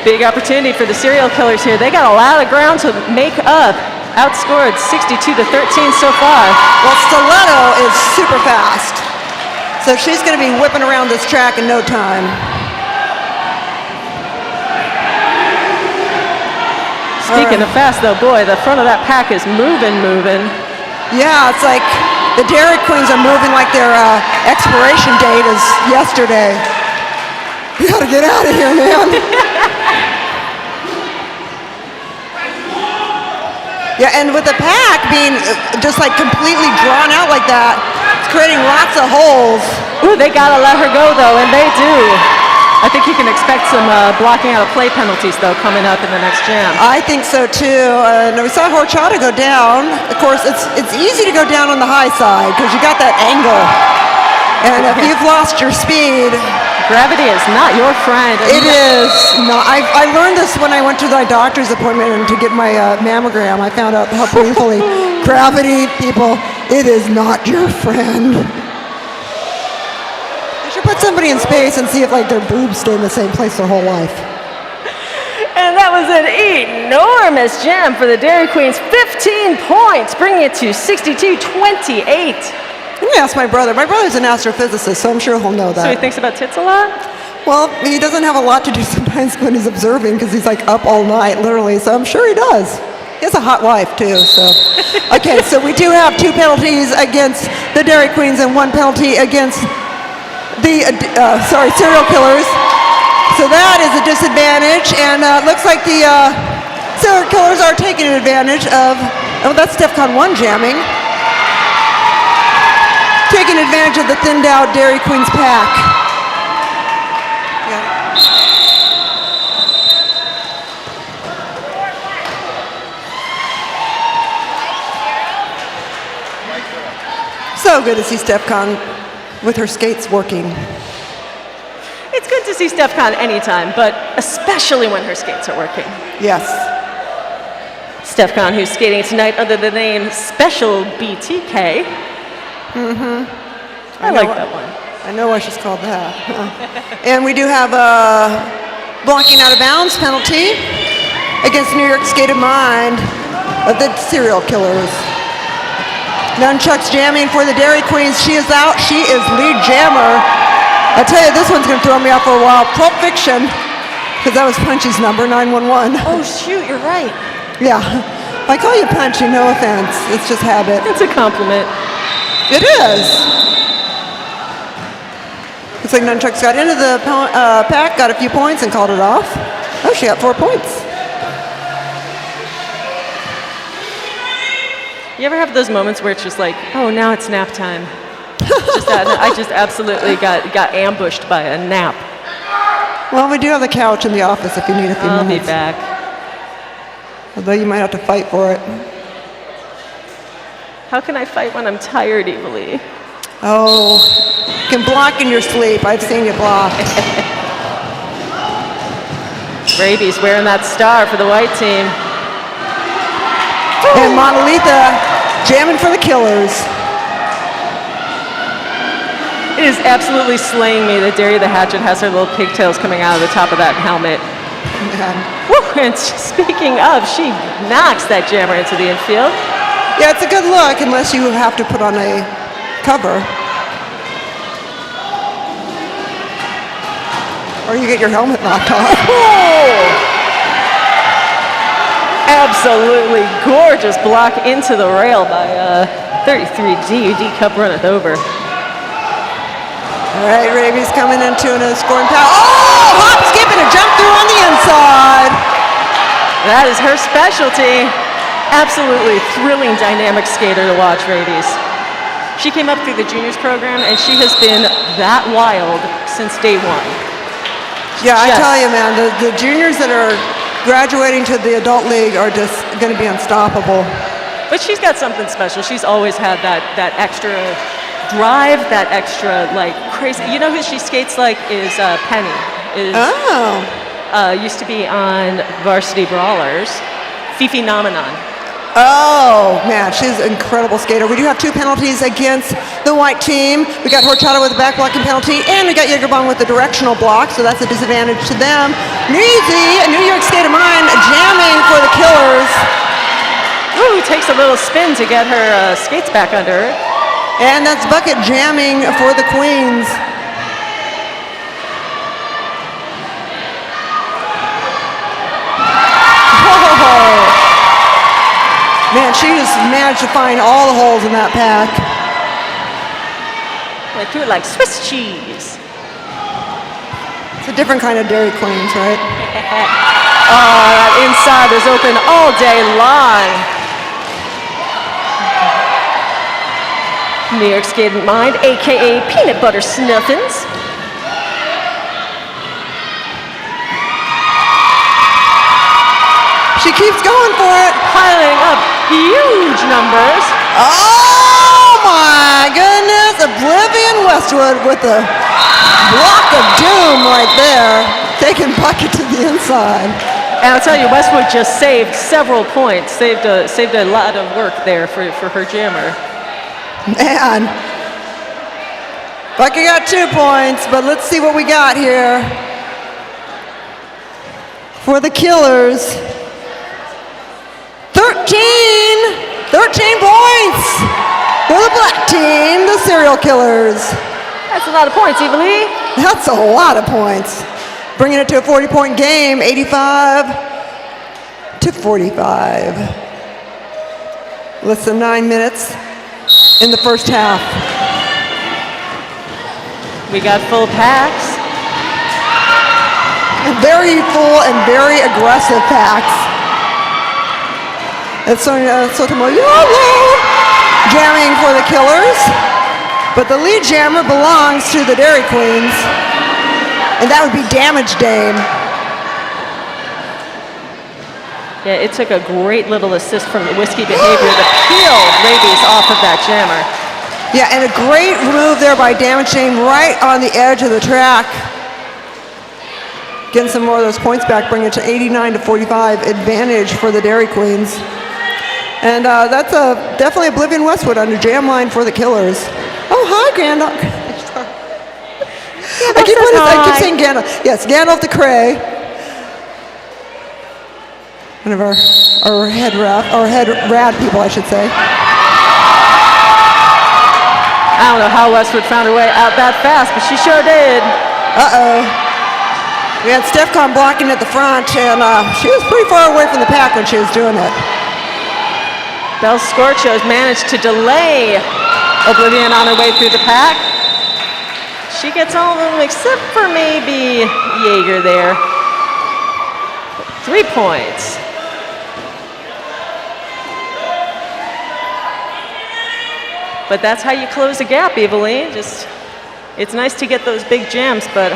Big opportunity for the Serial Killers here. They got a lot of ground to make up. Outscored 62-13 so far.
Well, Stiletto is super fast. So she's going to be whipping around this track in no time.
Speaking of fast, though, boy, the front of that pack is moving.
Yeah, it's like the Dairy Queens are moving like their expiration date is yesterday. We gotta get out of here, man. Yeah, and with the pack being just like completely drawn out like that, it's creating lots of holes.
Ooh, they gotta let her go, though, and they do. I think you can expect some blocking out of play penalties, though, coming up in the next jam.
I think so, too. And we saw Horchata go down. Of course, it's easy to go down on the high side because you got that angle. And if you've lost your speed...
Gravity is not your friend.
It is not. I learned this when I went to my doctor's appointment and to get my mammogram. I found out how painfully gravity, people, it is not your friend. Put somebody in space and see if like their boobs stay in the same place their whole life.
And that was an enormous jam for the Dairy Queens. 15 points, bringing it to 62-28.
Let me ask my brother. My brother's an astrophysicist, so I'm sure he'll know that.
So he thinks about tits a lot?
Well, he doesn't have a lot to do sometimes when he's observing because he's like up all night, literally. So I'm sure he does. He has a hot wife too. So, okay. So we do have 2 penalties against the Dairy Queens and 1 penalty against the Serial Killers. So that is a disadvantage, and looks like the Serial Killers are taking advantage of, oh, that's DEFCON 1 jamming. Taking advantage of the thinned out Dairy Queens pack. Yeah. So good to see DEFCON with her skates working.
It's good to see DEFCON anytime, but especially when her skates are working.
Yes.
DEFCON, who's skating tonight under the name Special BTK. I like that one.
I know why she's called that. And we do have a blocking out of bounds penalty against New York State of Mind of the Serial Killers. Nunchucks jamming for the Dairy Queens. She is out. She is lead jammer. I tell you, this one's going to throw me off for a while. Pulp Fiction, because that was Punchy's number, 911.
Oh, shoot, you're right.
Yeah. If I call you Punchy, no offense. It's just habit.
It's a compliment.
It is. Looks like Nunchucks got into the pack, got a few points, and called it off. Oh, she got 4 points.
You ever have those moments where it's just like, oh, now it's nap time? I just absolutely got ambushed by a nap.
Well, we do have the couch in the office if you need a few
I'll
minutes.
be back.
Although you might have to fight for it.
How can I fight when I'm tired, Evilly?
Oh, you can block in your sleep. I've seen you block.
Raby's wearing that star for the white team.
And Monolitha jamming for the Killers.
It is absolutely slaying me that Derry the Hatchet has her little pigtails coming out of the top of that helmet.
Yeah.
Woo, and speaking of, she knocks that jammer into the infield.
Yeah, it's a good look unless you have to put on a cover. Or you get your helmet knocked off.
Oh! Absolutely gorgeous block into the rail by 33 DUD Cup runneth over.
All right, Raby's coming into a scoring power. Oh, hop, skip, and a jump through on the inside.
That is her specialty. Absolutely thrilling, dynamic skater to watch, Raby's. She came up through the juniors program, and she has been that wild since day one.
Yeah, I tell you, man, the juniors that are graduating to the adult league are just going to be unstoppable.
But she's got something special. She's always had that extra drive, that extra like crazy. You know who she skates like is Penny. Used to be on Varsity Brawlers. Fifi Nomenon.
Oh, man, she's an incredible skater. We do have 2 penalties against the white team. We got Horchata with a back blocking penalty, and we got Jagerbomb with the directional block, so that's a disadvantage to them. Neezy, a New York skate of mine, jamming for the Killers.
Ooh, takes a little spin to get her skates back under her.
And that's bucket jamming for the Queens. Man, she just managed to find all the holes in that pack.
Went through it like Swiss cheese.
It's a different kind of Dairy Queens, right?
Oh, that inside is open all day long. New York Skating Mind, a.k.a. Peanut Butter Snuffins.
She keeps going for it.
Piling up huge numbers.
Oh my goodness, Oblivion Westwood with a block of doom right there, taking bucket to the inside.
And I'll tell you, Westwood just saved several points, saved a lot of work there for her jammer.
Man, Bucky got 2 points, but let's see what we got here for the Killers. 13 points for the black team, the Serial Killers.
That's a lot of points, Eva Lee.
That's a lot of points. Bringing it to a 40-point game, 85-45. Less than 9 minutes in the first half.
We got full packs.
Very full and very aggressive packs. It's Sotomayor jamming for the Killers, but the lead jammer belongs to the Dairy Queens, and that would be Damage Dame.
Yeah, it took a great little assist from the Whiskey Behavior to peel rabies off of that jammer.
Yeah, and a great move there by Damage Dame right on the edge of the track. Getting some more of those points back, bringing it to 89-45 advantage for the Dairy Queens. And that's definitely Oblivion Westwood under jam line for the Killers. Oh, hi, Gandalf. I keep saying Gandalf. Yes, Gandalf the Cray. One of our head rad people, I should say.
I don't know how Westwood found her way out that fast, but she sure did.
Uh-oh. We had Stefcon blocking at the front, and she was pretty far away from the pack when she was doing it.
Belle Scorchos managed to delay Oblivion on her way through the pack. She gets all of them except for maybe Jaeger there. 3 points. But that's how you close a gap, Eveline. It's nice to get those big jams, but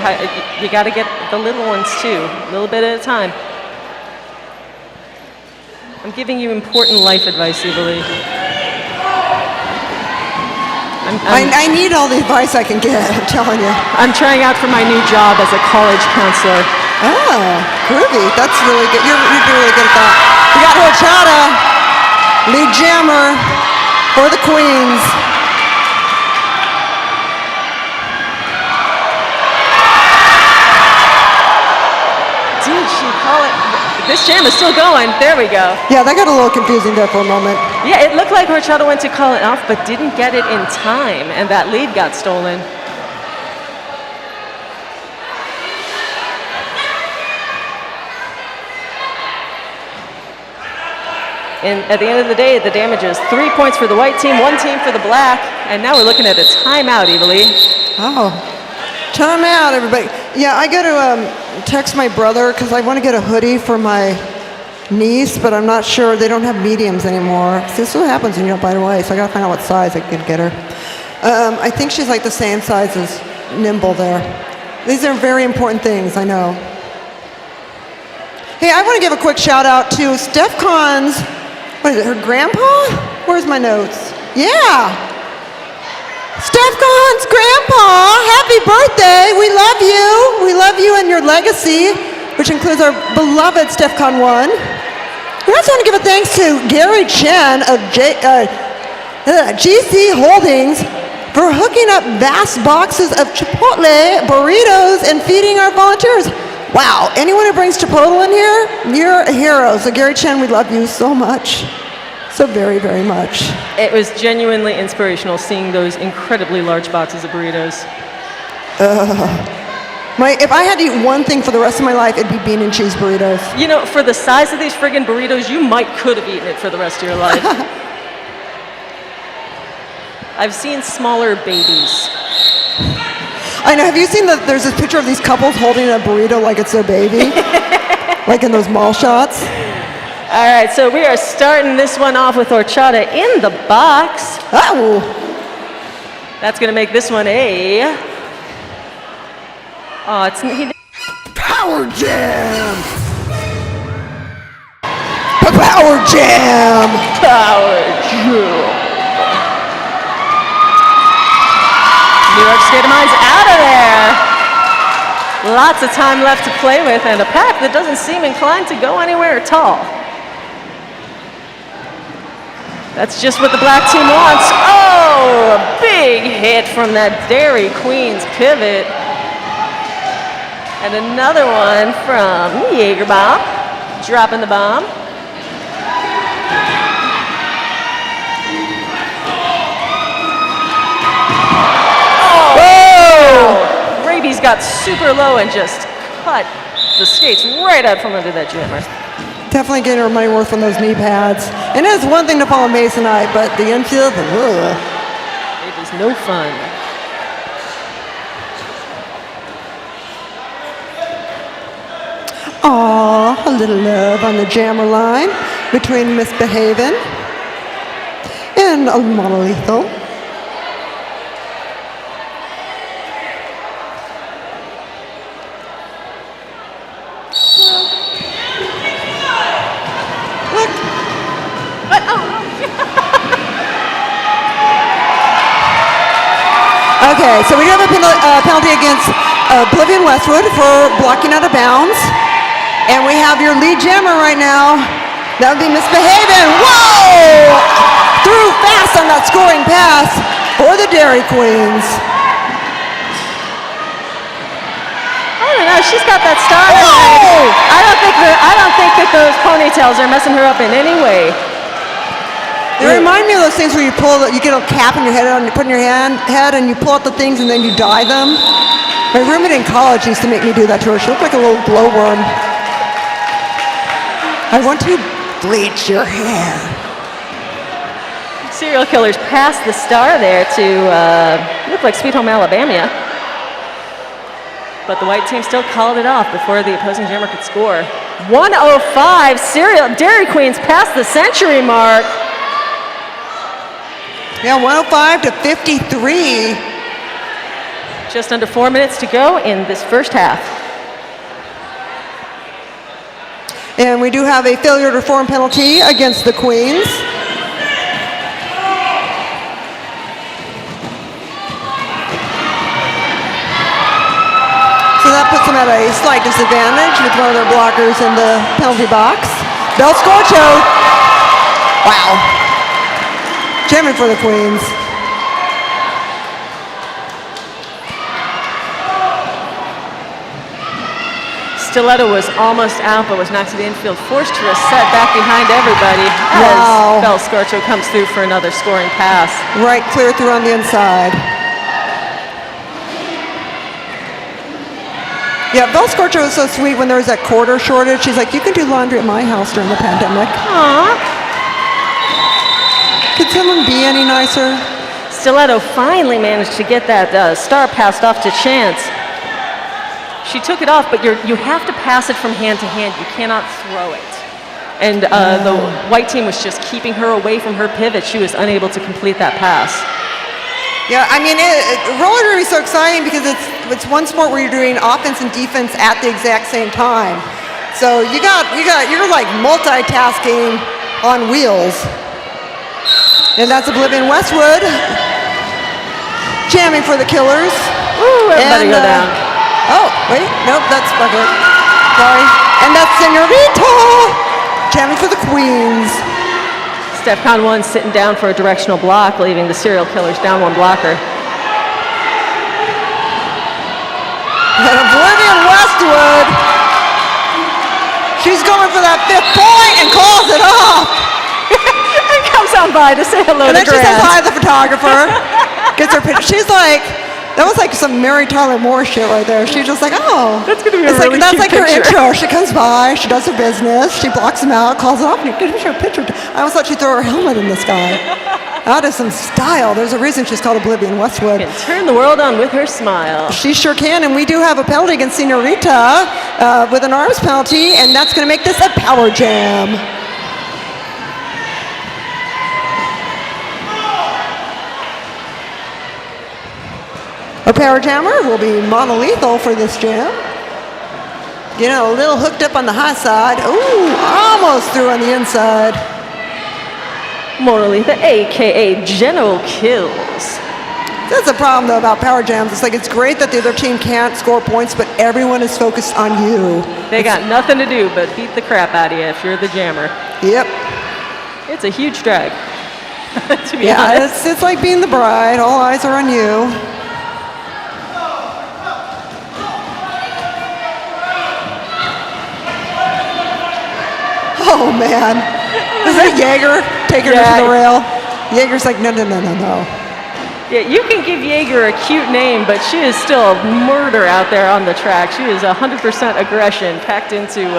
you got to get the little ones too, a little bit at a time. I'm giving you important life advice, Eveline.
I need all the advice I can get, I'm telling you.
I'm trying out for my new job as a college counselor.
Oh, groovy. That's really good. You'd be really good at that. We got Horchata, lead jammer for the Queens.
Did she call it? This jam is still going. There we go.
Yeah, that got a little confusing there for a moment.
Yeah, it looked like Horchata went to call it off, but didn't get it in time, and that lead got stolen. And at the end of the day, the damage is 3 points for the white team, 1 team for the black, and now we're looking at a timeout, Eveline.
Oh, timeout, everybody. Yeah, I got to text my brother because I want to get a hoodie for my niece, but I'm not sure. They don't have mediums anymore. This is what happens when you don't buy it away, so I got to find out what size I can get her. I think she's like the same size as Nimble there. These are very important things, I know. Hey, I want to give a quick shout out to Steph Kahn's, what is it, her grandpa? Where's my notes? Yeah. Steph Kahn's grandpa, happy birthday. We love you. We love you and your legacy, which includes our beloved Steph Kahn 1. We also want to give a thanks to Gary Chen of GC Holdings for hooking up vast boxes of Chipotle burritos and feeding our volunteers. Wow, anyone who brings Chipotle in here, you're a hero. So Gary Chen, we love you so much. So very, very much.
It was genuinely inspirational seeing those incredibly large boxes of burritos.
If I had to eat one thing for the rest of my life, it'd be bean and cheese burritos.
You know, for the size of these friggin' burritos, you could have eaten it for the rest of your life. I've seen smaller babies.
I know, have you seen there's this picture of these couples holding a burrito like it's their baby? Like in those mall shots?
All right, so we are starting this one off with horchata in the box.
Oh!
That's gonna make this one a... Oh,
Power Jam! Power Jam!
Power Jam! New York State of Mind's out of there. Lots of time left to play with and a pack that doesn't seem inclined to go anywhere at all. That's just what the black team wants. Oh, a big hit from that Dairy Queen's pivot. And another one from Jaeger Bomb, dropping the bomb. Raby's got super low and just cut the skates right out from under that jammer.
Definitely getting her money worth on those knee pads. And it's one thing to follow Masonite, but the infield, ugh.
It is no fun.
Aw, a little love on the jammer line between Misbehavin' and Monolethal. Okay, so we do have a penalty against Oblivion Westwood for blocking out of bounds. And we have your lead jammer right now. That would be Misbehavin'. Whoa! Threw fast on that scoring pass for the Dairy Queens.
I don't know, she's got that star in her head. I don't think that those ponytails are messing her up in any way.
They remind me of those things where you get a cap in your head and you put in your head and you pull out the things and then you dye them. My roommate in college used to make me do that to her. She looked like a little glowworm. I want to bleach your hair.
Serial killers passed the star there to look like Sweet Home Alabama. But the white team still called it off before the opposing jammer could score. 105, Dairy Queens past the century mark.
Yeah, 105 to 53.
Just under 4 minutes to go in this first half.
And we do have a failure to form penalty against the Queens. So that puts them at a slight disadvantage with one of their blockers in the penalty box. Bel Scorcho. Wow. Jamming for the Queens.
Stiletto was almost out, but was knocked to the infield, forced to reset back behind everybody
Wow.
as Bel Scorcho comes through for another scoring pass.
Right, clear through on the inside. Yeah, Bel Scorcho was so sweet when there was that quarter shortage. She's like, you can do laundry at my house during the pandemic.
Aww.
Could someone be any nicer?
Stiletto finally managed to get that star passed off to Chance. She took it off, but you have to pass it from hand to hand. You cannot throw it. And the white team was just keeping her away from her pivot. She was unable to complete that pass.
Yeah, I mean, roller derby is so exciting because it's one sport where you're doing offense and defense at the exact same time. So you're like multitasking on wheels. And that's Oblivion Westwood jamming for the Killers.
Ooh, everybody go down.
Oh, wait, nope, that's Bucket. Sorry. And that's Senorita jamming for the Queens.
Stefcon 1 sitting down for a directional block, leaving the Serial Killers down one blocker.
And Oblivion Westwood, she's going for that 5th point and calls it off.
And comes on by to say hello
And
to
then she says
Grant.
hi to the photographer. Gets her picture. She's like, that was like some Mary Tyler Moore shit right there. She's just like, oh.
That's gonna be a
It's
really
that's
cute
like her
picture.
intro. She comes by, she does her business, she blocks him out, calls it off, and gives her a picture. I almost thought she'd throw her helmet in the sky. That is some style. There's a reason she's called Oblivion Westwood.
Can turn the world on with her smile.
She sure can, and we do have a penalty against Senorita with an arms penalty, and that's going to make this a power jam. Our power jammer will be monolethal for this jam. You know, a little hooked up on the high side. Ooh, almost through on the inside.
Monolitha, a.k.a. General Kills.
That's the problem, though, about power jams. It's like it's great that the other team can't score points, but everyone is focused on you.
They got nothing to do but beat the crap out of you if you're the jammer.
Yep.
It's a huge drag, to be
Yeah,
honest.
it's like being the bride. All eyes are on you. Oh, man. Is that Jaeger taking her to the rail? Jaeger's like, no, no, no, no, no.
Yeah, you can give Jaeger a cute name, but she is still murder out there on the track. She is 100% aggression packed into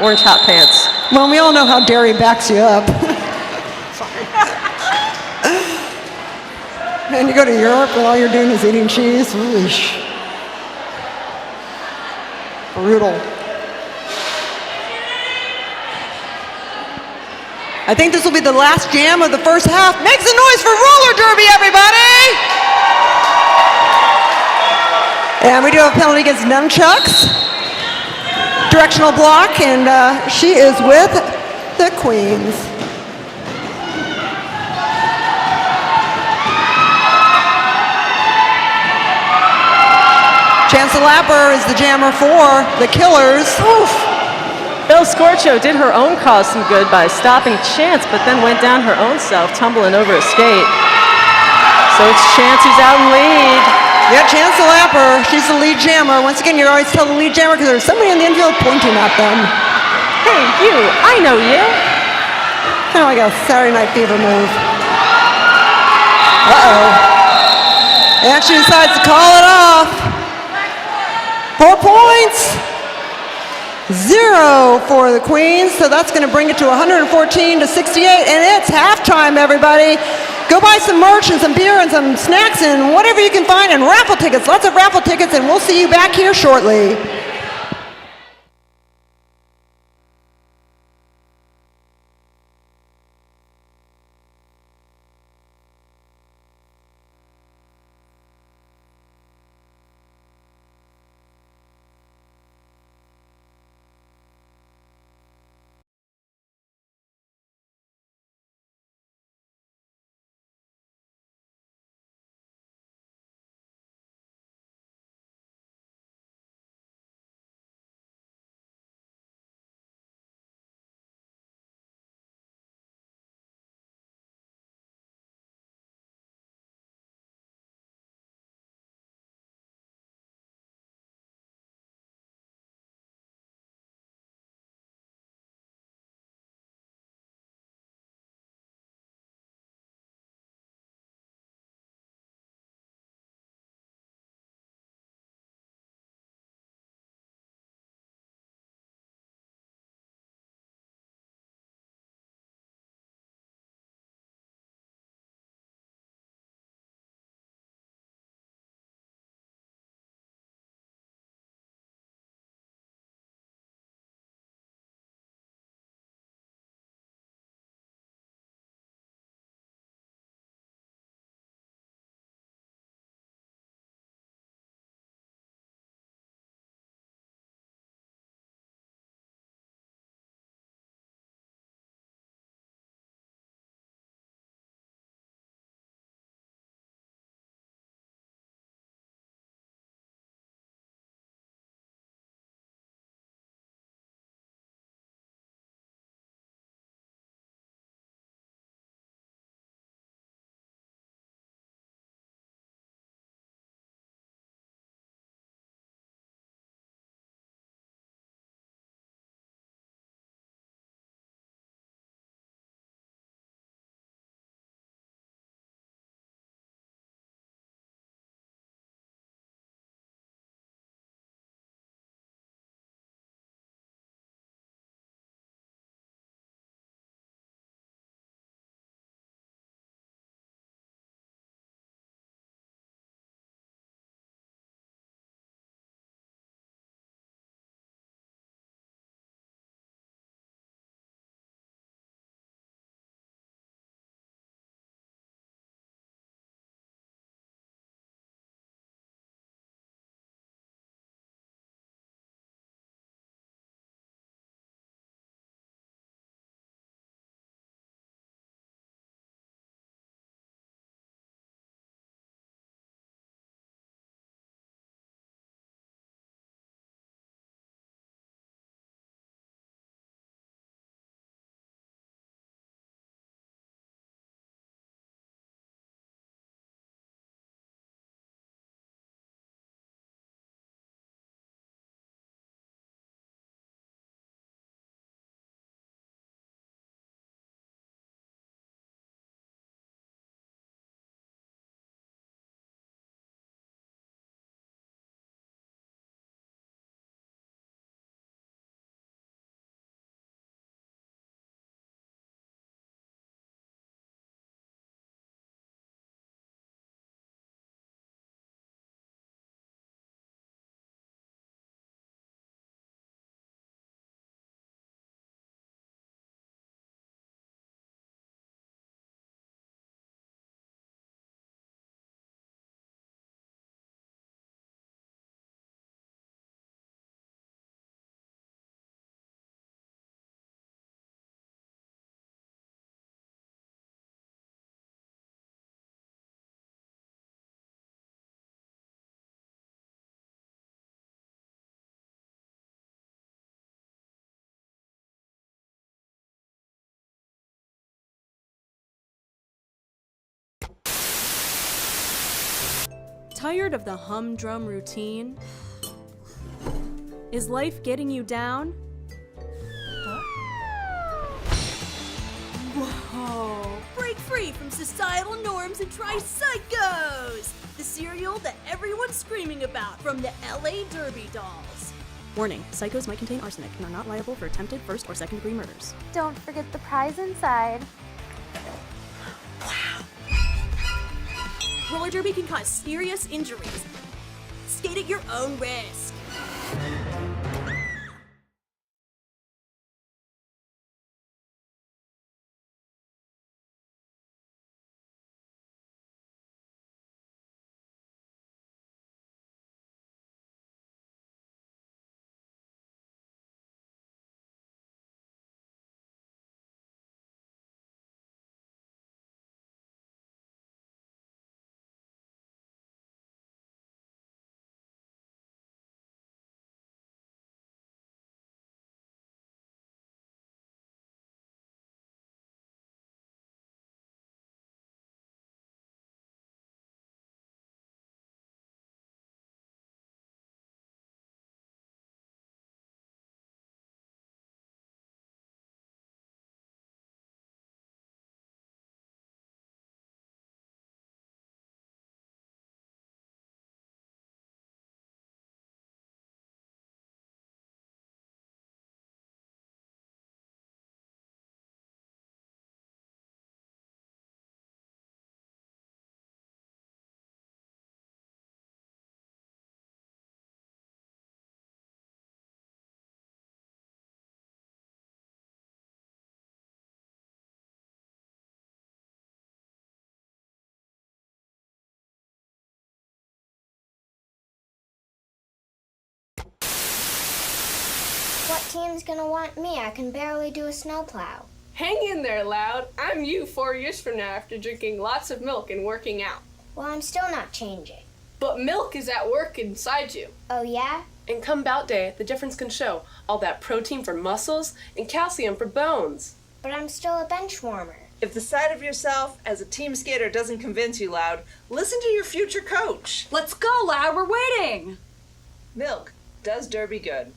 orange hot pants.
Well, we all know how dairy backs you up. And you go to Europe and all you're doing is eating cheese. Oosh. Brutal. I think this will be the last jam of the first half. Make some noise for roller derby, everybody! And we do have a penalty against Nunchucks. Directional block, and she is with the Queens. Chance the Lapper is the jammer for the Killers.
Oof. Belle Scorcho did her own cause some good by stopping Chance, but then went down her own self, tumbling over a skate. So it's Chance who's out in lead.
Yeah, Chance the Lapper, she's the lead jammer. Once again, you always tell the lead jammer because there's somebody in the infield pointing at them.
Hey, you, I know you.
Kind of like a Saturday Night Fever move. Uh-oh. And she decides to call it off. 4 points. 0 for the Queens, so that's going to bring it to 114 to 68, and it's halftime, everybody. Go buy some merch and some beer and some snacks and whatever you can find, and raffle tickets, lots of raffle tickets, and we'll see you back here shortly.
Tired of the humdrum routine? Is life getting you down? Whoa! Break free from societal norms and try Psychos! The cereal that everyone's screaming about from the LA Derby Dolls. Warning, Psychos might contain arsenic and are not liable for attempted first or second degree murders.
Don't forget the prize inside.
Roller derby can cause serious injuries. Skate at your own risk.
What team's gonna want me? I can barely do a snowplow.
Hang in there, Loud. I'm you 4 years from now after drinking lots of milk and working out.
Well, I'm still not changing.
But milk is at work inside you.
Oh, yeah?
And come bout day, the difference can show. All that protein for muscles and calcium for bones.
But I'm still a bench warmer.
If the sight of yourself as a team skater doesn't convince you, Loud, listen to your future coach.
Let's go, Loud. We're waiting.
Milk does Derby good.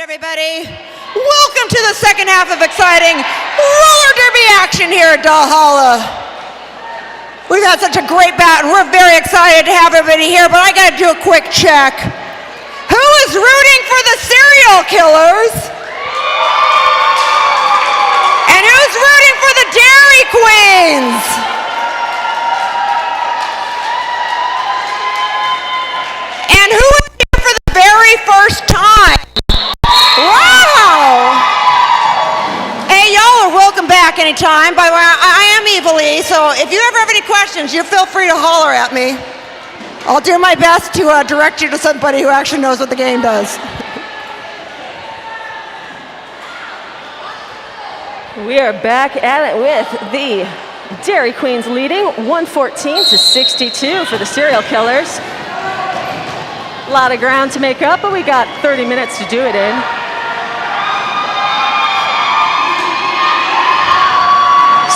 everybody. Welcome to the second half of exciting roller derby action here at Valhalla. We've had such a great bout, and we're very excited to have everybody here, but I gotta do a quick check. Who is rooting for the serial killers? And who's rooting for the Dairy Queens? And who is here for the very first time? Wow! Hey, y'all are welcome back anytime. By the way, I am Evil E, so if you ever have any questions, you feel free to holler at me. I'll do my best to direct you to somebody who actually knows what the game does.
We are back at it with the Dairy Queens leading 114 to 62 for the serial killers. A lot of ground to make up, but we got 30 minutes to do it in.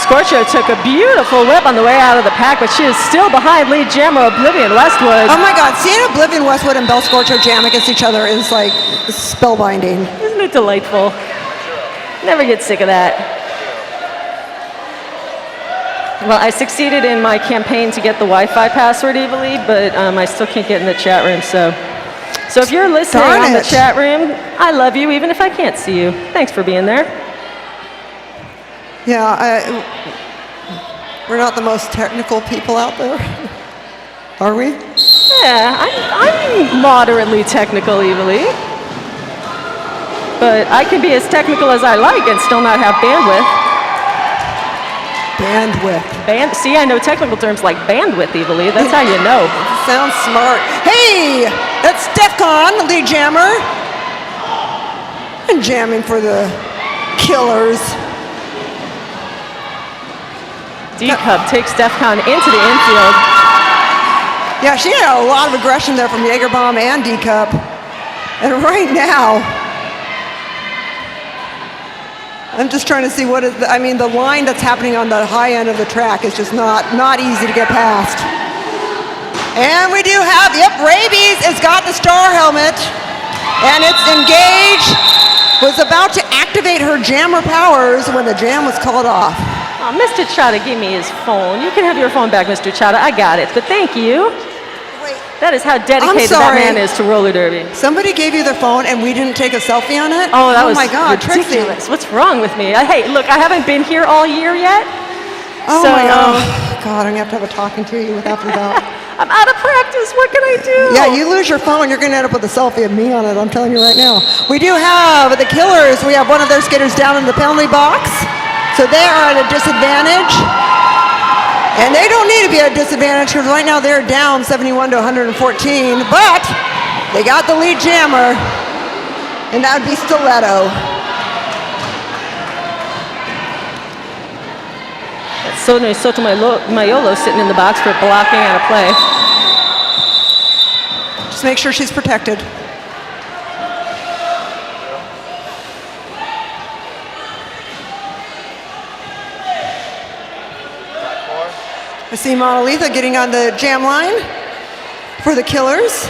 Scorcho took a beautiful whip on the way out of the pack, but she is still behind lead jammer Oblivion Westwood.
Oh my God, seeing Oblivion Westwood and Belle Scorcho jam against each other is like spellbinding.
Isn't it delightful? Never get sick of that. Well, I succeeded in my campaign to get the Wi-Fi password, Evilly, but I still can't get in the chat room, so if you're listening on the chat room, I love you, even if I can't see you. Thanks for being there.
Yeah, we're not the most technical people out there, are we?
Yeah, I'm moderately technical, Evilly. But I can be as technical as I like and still not have bandwidth.
Bandwidth.
See, I know technical terms like bandwidth, Evilly. That's how you know.
Sounds smart. Hey, that's DEFCON, the lead jammer. And jamming for the killers.
D-Cub takes DEFCON into the infield.
Yeah, she had a lot of aggression there from Jagerbomb and D-Cup. And right now, I'm just trying to see what is, the line that's happening on the high end of the track is just not easy to get past. And we do have, Rabies has got the star helmet, and it's engaged, was about to activate her jammer powers when the jam was called off.
Oh, Mr. Chata, give me his phone. You can have your phone back, Mr. Chata. I got it, but thank you.
Wait.
That is how dedicated that man is to roller derby.
Somebody gave you their phone and we didn't take a selfie on it?
Oh, that was
my God,
ridiculous.
Trixie.
What's wrong with me? Hey, look, I haven't been here all year yet.
Oh my God. God, I'm gonna have to have a talking to you after that.
I'm out of practice. What can I do?
Yeah, you lose your phone, you're gonna end up with a selfie of me on it. I'm telling you right now. We do have the killers. We have one of their skaters down in the penalty box, so they are at a disadvantage. And they don't need to be at a disadvantage because right now they're down 71 to 114. But they got the lead jammer, and that would be Stiletto.
Sotomayor sitting in the box for blocking out of play.
Just make sure she's protected. I see Monolitha getting on the jam line for the killers.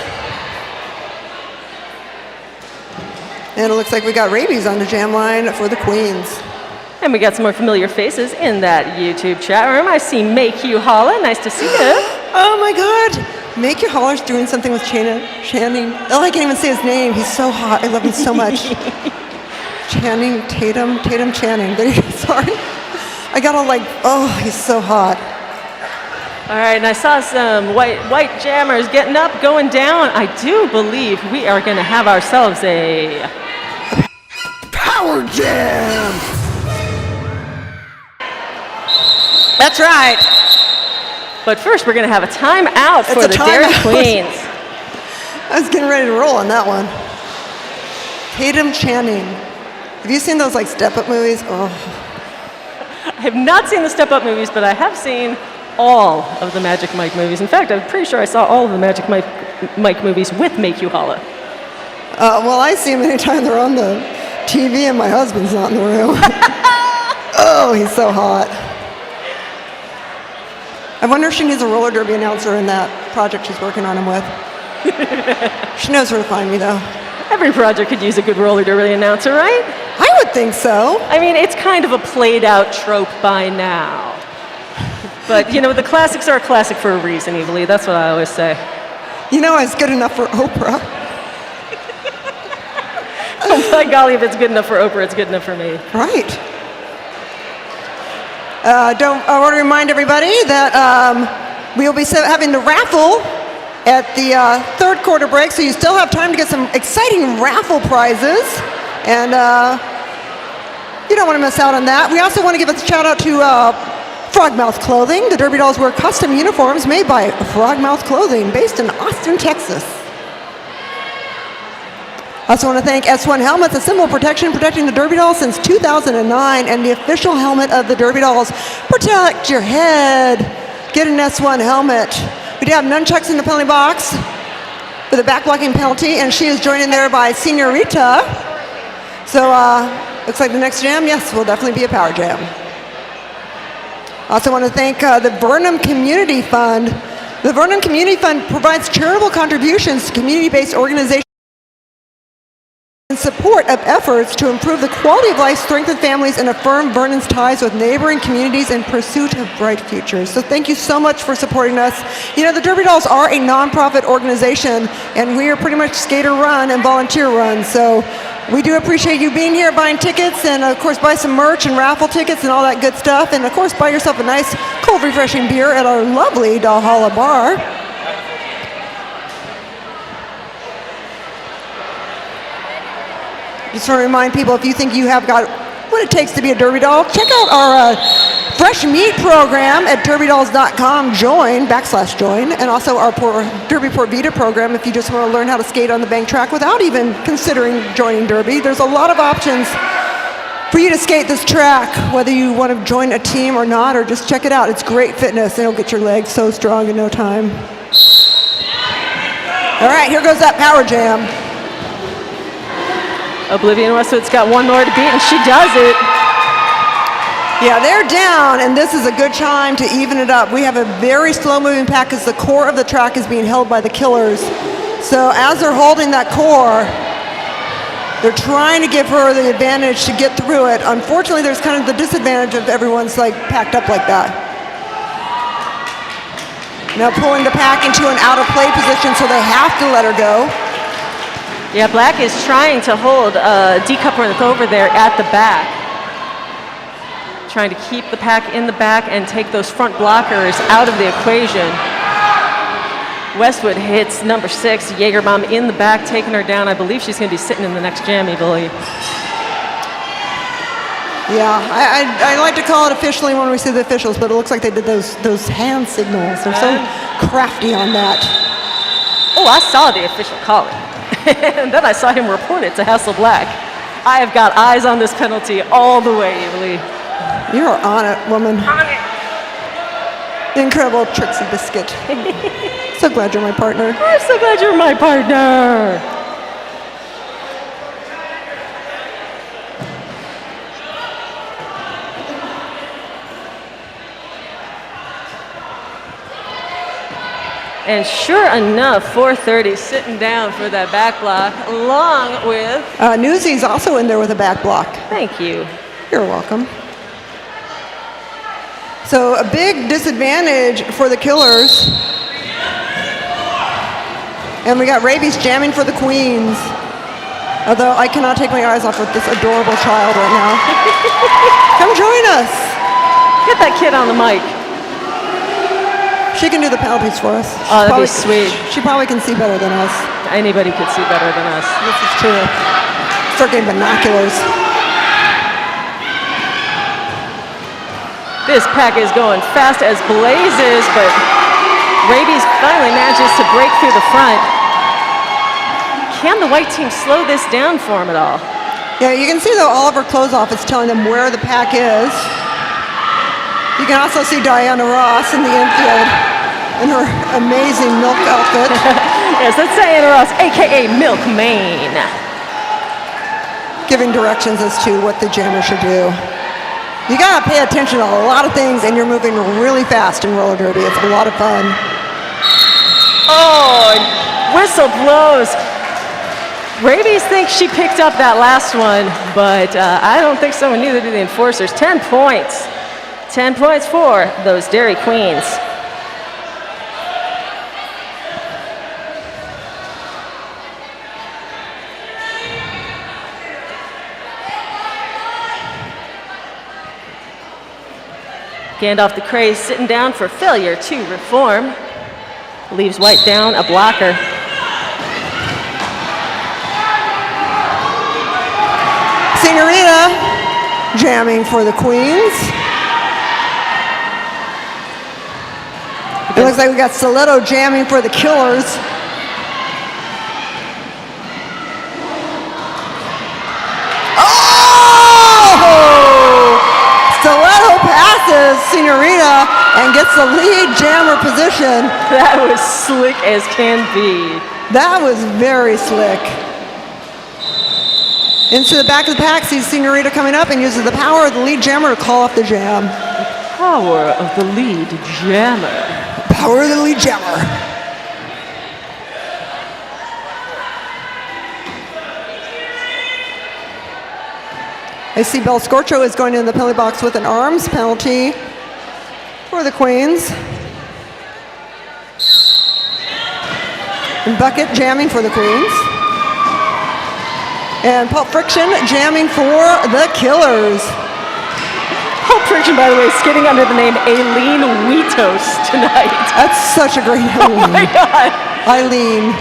And it looks like we got Rabies on the jam line for the queens.
And we got some more familiar faces in that YouTube chat room. I see Make You Holla. Nice to see you.
Oh my God. Make You Holler's doing something with Channing. Oh, I can't even say his name. He's so hot. I love him so much. Channing Tatum Channing. There you go. Sorry. I got all like, oh, he's so hot.
All right, and I saw some white jammers getting up, going down. I do believe we are going to have ourselves a
power jam. That's right.
But first, we're going to have a timeout for the Dairy Queens.
I was getting ready to roll on that one. Tatum Channing. Have you seen those like step-up movies? Oh.
I have not seen the step-up movies, but I have seen all of the Magic Mike movies. In fact, I'm pretty sure I saw all of the Magic Mike movies with Make You Holla.
Well, I see him anytime they're on the TV and my husband's not in the room. Oh, he's so hot. I wonder if she needs a roller derby announcer in that project she's working on him with. She knows where to find me, though.
Every project could use a good roller derby announcer, right?
I would think so.
I mean, it's kind of a played out trope by now. But, you know, the classics are a classic for a reason, Evilly. That's what I always say.
You know, it's good enough for Oprah.
Oh my golly, if it's good enough for Oprah, it's good enough for me.
Right. I want to remind everybody that we'll be having the raffle at the third quarter break, so you still have time to get some exciting raffle prizes, and you don't want to miss out on that. We also want to give a shout out to Frogmouth Clothing. The Derby Dolls wear custom uniforms made by Frogmouth Clothing, based in Austin, Texas. I also want to thank S1 Helmets, a symbol of protection, protecting the Derby Dolls since 2009, and the official helmet of the Derby Dolls. Protect your head. Get an S1 helmet. We do have nunchucks in the penalty box with a back-blocking penalty, and she is joined in there by Senorita. So, looks like the next jam, yes, will definitely be a power jam. I also want to thank the Burnham Community Fund. The Burnham Community Fund provides charitable contributions to community-based organizations in support of efforts to improve the quality of life, strengthen families, and affirm Vernon's ties with neighboring communities in pursuit of bright futures. So thank you so much for supporting us. You know, the Derby Dolls are a nonprofit organization, and we are pretty much skater run and volunteer run. So we do appreciate you being here, buying tickets, and of course buy some merch and raffle tickets and all that good stuff. And of course buy yourself a nice, cold, refreshing beer at our lovely Valhalla bar. Just want to remind people, if you think you have got what it takes to be a Derby Doll, check out our fresh meat program at derbydolls.com, /join, and also our Derby Port Vita program if you just want to learn how to skate on the bank track without even considering joining Derby. There's a lot of options for you to skate this track, whether you want to join a team or not, or just check it out. It's great fitness, and it'll get your legs so strong in no time. All right, here goes that power jam.
Oblivion Westwood's got one more to beat, and she does it.
Yeah, they're down, and this is a good time to even it up. We have a very slow-moving pack because the core of the track is being held by the Killers. So as they're holding that core, they're trying to give her the advantage to get through it. Unfortunately, there's kind of the disadvantage of everyone's like packed up like that. Now pulling the pack into an out-of-play position, so they have to let her go.
Yeah, Black is trying to hold D. Cupworth over there at the back. Trying to keep the pack in the back and take those front blockers out of the equation. Westwood hits number 6, Jaegerbomb in the back, taking her down. I believe she's going to be sitting in the next jam, I believe.
Yeah, I like to call it officially when we see the officials, but it looks like they did those hand signals. They're so crafty on that.
Oh, I saw the official call it. And then I saw him report it to Hassel Black. I have got eyes on this penalty all the way, Evilly.
You're on it, woman.
On it.
Incredible Trixie Biscuit. So glad you're my partner.
I'm so glad you're my partner. And sure enough, 430 sitting down for that back block, along with...
Newsy's also in there with a back block.
Thank you.
You're welcome. So a big disadvantage for the Killers. And we got Rabies jamming for the Queens. Although I cannot take my eyes off of this adorable child right now. Come join us.
Get that kid on the mic.
She can do the penalties for us.
Oh, that'd be sweet.
She probably can see better than us.
Anybody could see better than us.
This is true. Start getting binoculars.
This pack is going fast as blazes, but Rabies finally manages to break through the front. Can the white team slow this down for him at all?
Yeah, you can see though all of her clothes off is telling them where the pack is. You can also see Diana Ross in the infield in her amazing milk outfit.
Yes, that's Diana Ross, a.k.a. Milkmaid.
Giving directions as to what the jammer should do. You gotta pay attention to a lot of things, and you're moving really fast in roller derby. It's a lot of fun.
Oh, whistle blows. Rabies thinks she picked up that last one, but I don't think so, and neither do the enforcers. 10 points. 10 points for those Dairy Queens. Gandalf the Cray sitting down for failure to reform. Leaves White down, a blocker.
Senorita jamming for the Queens. It looks like we got Stiletto jamming for the Killers. Oh! Stiletto passes Senorita and gets the lead jammer position.
That was slick as can be.
That was very slick. Into the back of the pack, sees Senorita coming up and uses the power of the lead jammer to call off the jam.
Power of the lead jammer.
Power of the lead jammer. I see Bel Scorcho is going in the penalty box with an arms penalty for the Queens. And Bucket jamming for the Queens. And Pulp Friction jamming for the Killers.
Pulp Friction, by the way, skating under the name Aileen Wheatos tonight.
That's such a great name.
Oh my God.
Eileen.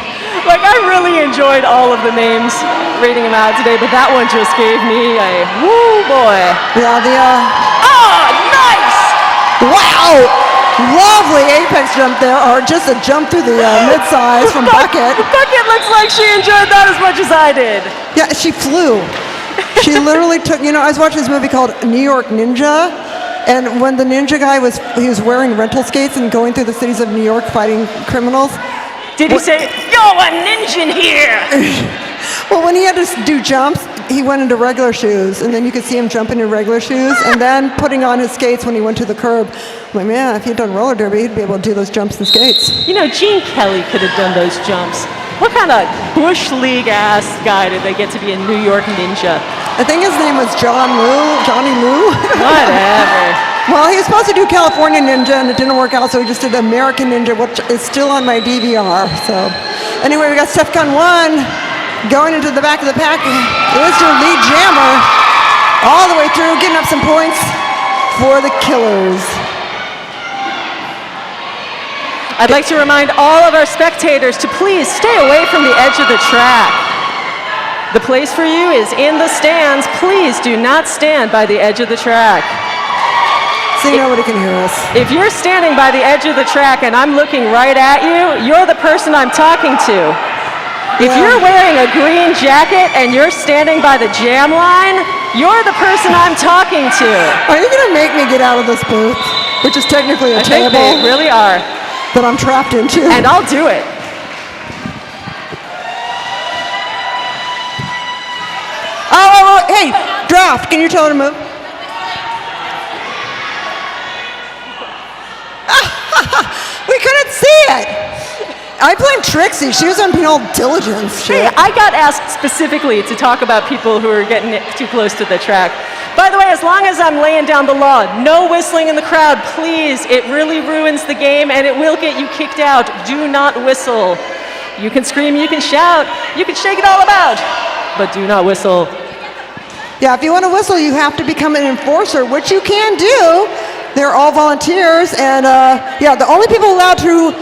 Like, I really enjoyed all of the names, reading them out today, but that one just gave me a woo boy.
Yeah,
Oh, nice!
wow! Lovely apex jump there, or just a jump through the mid-size from Bucket.
Bucket looks like she enjoyed that as much as I did.
Yeah, she flew. She literally took, I was watching this movie called New York Ninja, and when the ninja guy was wearing rental skates and going through the cities of New York fighting criminals.
Did he say, yo, a ninja here?
Well, when he had to do jumps, he went into regular shoes, and then you could see him jumping in regular shoes, and then putting on his skates when he went to the curb. I'm like, man, if he'd done roller derby, he'd be able to do those jumps in skates.
Gene Kelly could have done those jumps. What kind of Bush League-ass guy did they get to be a New York ninja?
I think his name was Johnny Lou.
Whatever.
Well, he was supposed to do California Ninja, and it didn't work out, so he just did American Ninja, which is still on my DVR. So, anyway, we got Stefcon 1 going into the back of the pack. Is your lead jammer all the way through, getting up some points for the Killers.
I'd like to remind all of our spectators to please stay away from the edge of the track. The place for you is in the stands. Please do not stand by the edge of the track.
So nobody can hear us.
If you're standing by the edge of the track and I'm looking right at you, you're the person I'm talking to. If you're wearing a green jacket and you're standing by the jam line, you're the person I'm talking to.
Are you going to make me get out of this booth, which is technically a
I think
table
they really are.
that I'm trapped into?
And I'll do it.
Oh, hey, Draft, can you tell her to move? We couldn't see it. I blamed Trixie. She was on being all diligence.
Hey, I got asked specifically to talk about people who are getting too close to the track. By the way, as long as I'm laying down the law, no whistling in the crowd, please. It really ruins the game and it will get you kicked out. Do not whistle. You can scream, you can shout, you can shake it all about, but do not whistle.
Yeah, if you want to whistle, you have to become an enforcer, which you can do. They're all volunteers, and yeah, the only people allowed to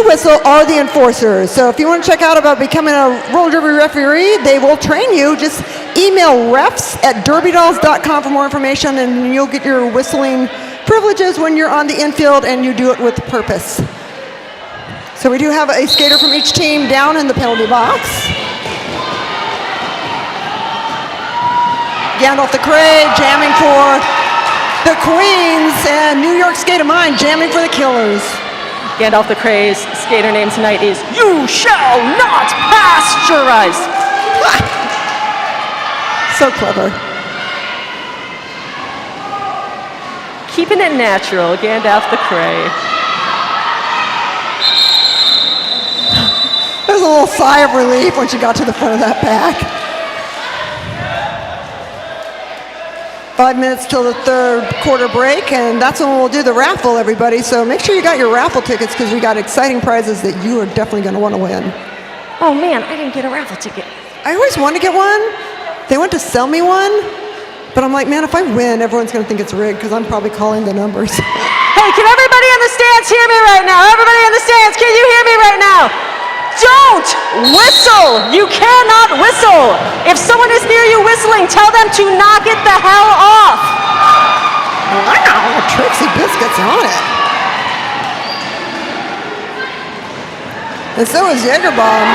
whistle are the enforcers. So if you want to check out about becoming a roller derby referee, they will train you. Just email refs@derbydolls.com for more information, and you'll get your whistling privileges when you're on the infield and you do it with purpose. So we do have a skater from each team down in the penalty box. Gandalf the Cray jamming for the Queens, and New York Skate of Mine jamming for the Killers.
Gandalf the Cray's skater name tonight is You Shall Not Pasteurize.
So clever.
Keeping it natural, Gandalf the Cray.
There's a little sigh of relief when she got to the front of that pack. 5 minutes till the third quarter break, and that's when we'll do the raffle, everybody. So make sure you got your raffle tickets because we got exciting prizes that you are definitely going to want to win.
Oh man, I didn't get a raffle ticket.
I always want to get one. They want to sell me one, but I'm like, man, if I win, everyone's going to think it's rigged because I'm probably calling the numbers.
Hey, can everybody in the stands hear me right now? Everybody in the stands, can you hear me right now? Don't whistle! You cannot whistle! If someone is near you whistling, tell them to knock it the hell off!
Wow, Trixie Biscuit's on it. And so is Jägerbomb.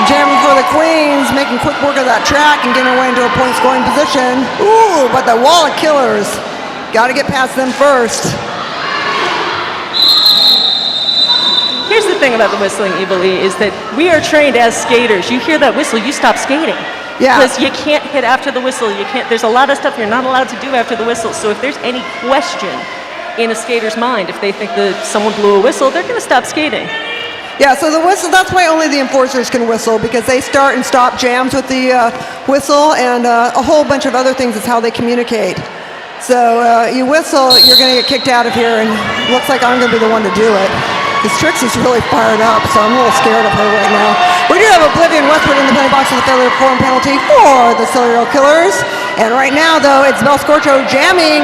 Jamming for the Queens, making quick work of that track and getting away into a point scoring position. Ooh, but the wall of killers. Got to get past them first.
Here's the thing about the whistling, Evilly, is that we are trained as skaters. You hear that whistle, you stop skating.
Yeah.
Because you can't hit after the whistle. You can't. There's a lot of stuff you're not allowed to do after the whistle. So if there's any question in a skater's mind, if they think that someone blew a whistle, they're going to stop skating.
Yeah, so the whistle, that's why only the enforcers can whistle, because they start and stop jams with the whistle, and a whole bunch of other things is how they communicate. So you whistle, you're going to get kicked out of here, and it looks like I'm going to be the one to do it. Because Trixie's really fired up, so I'm a little scared of her right now. We do have Oblivion Westward in the penalty box with a failure to perform penalty for the Serial Killers. And right now, though, it's Belle Scorcho jamming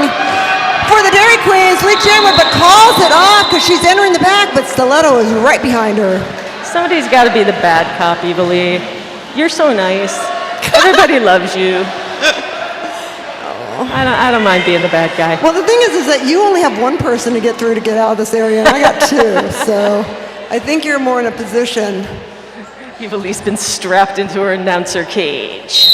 for the Dairy Queens. Lee Jamwood, but calls it off because she's entering the back, but Stiletto is right behind her.
Somebody's got to be the bad cop, Evilly. You're so nice. Everybody loves you. I don't mind being the bad guy.
Well, the thing is that you only have one person to get through to get out of this area, and I got two. So I think you're more in a position.
You've at least been strapped into her announcer cage.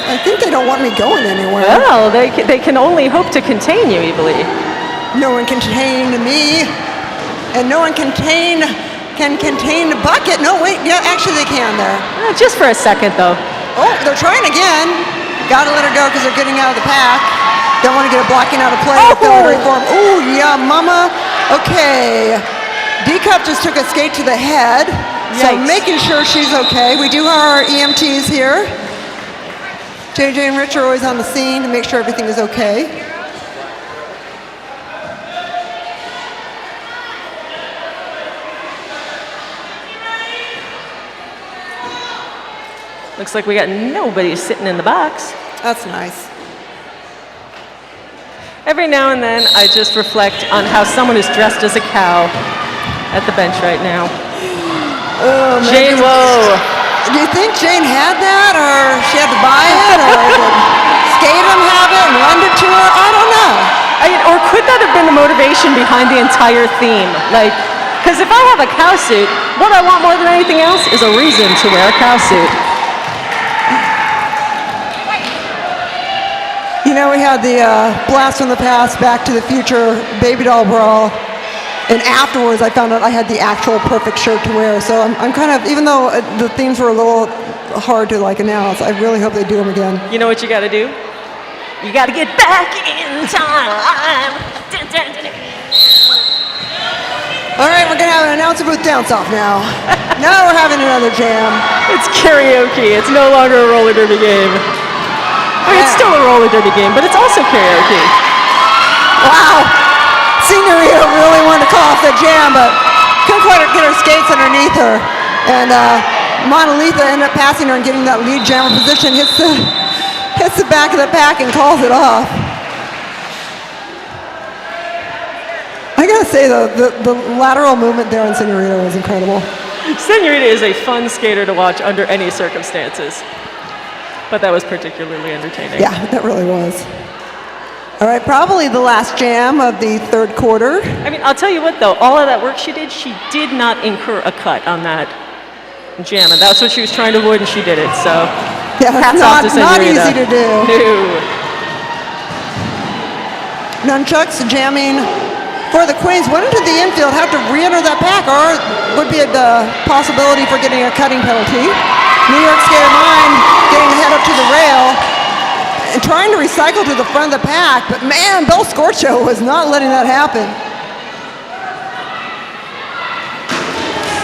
I think they don't want me going anywhere.
Well, they can only hope to contain you, Evilly.
No one can contain me, and no one can contain the bucket. No, wait, yeah, actually they can there.
Just for a second, though.
Oh, they're trying again. Got to let her go because they're getting out of the pack. Don't want to get a blocking out of play. Failure to reform. Ooh, yeah, mama. Okay. D-Cup just took a skate to the head. So
Yikes.
making sure she's okay. We do have our EMTs here. JJ and Rich are always on the scene to make sure everything is okay.
Looks like we got nobody sitting in the box.
That's nice.
Every now and then, I just reflect on how someone is dressed as a cow at the bench right now.
Oh,
Jane, whoa.
Do you think Jane had that, or she had to buy it, or did Skatem have it and lend it to her? I don't know.
Or could that have been the motivation behind the entire theme? Like, because if I have a cow suit, what I want more than anything else is a reason to wear a cow suit.
You know, we had the Blast from the Past, Back to the Future, Baby Doll Brawl, and afterwards I found out I had the actual perfect shirt to wear. So I'm kind of, even though the themes were a little hard to like announce, I really hope they do them again.
You know what you got to do? You got to get back in time. Dun, dun, dun, dun.
All right, we're going to have an announcer booth dance off now. Now we're having another jam.
It's karaoke. It's no longer a roller derby game. I mean, it's still a roller derby game, but it's also karaoke.
Wow. Senorita really wanted to call off the jam, but couldn't quite get her skates underneath her. And Monolitha ended up passing her and getting that lead jammer position, hits the back of the pack and calls it off. I gotta say though, the lateral movement there on Senorita was incredible.
Senorita is a fun skater to watch under any circumstances. But that was particularly entertaining.
Yeah, that really was. All right, probably the last jam of the third quarter.
I mean, I'll tell you what though, all of that work she did not incur a cut on that jam, and that's what she was trying to avoid, and she did it, so
Yeah,
hats off to
not
Senorita.
easy to do.
No.
Nunchucks jamming for the Queens. Went into the infield, have to re-enter that pack, or would be a possibility for getting a cutting penalty. New York Skater 9 getting the head up to the rail and trying to recycle to the front of the pack, but man, Belle Scorcho was not letting that happen.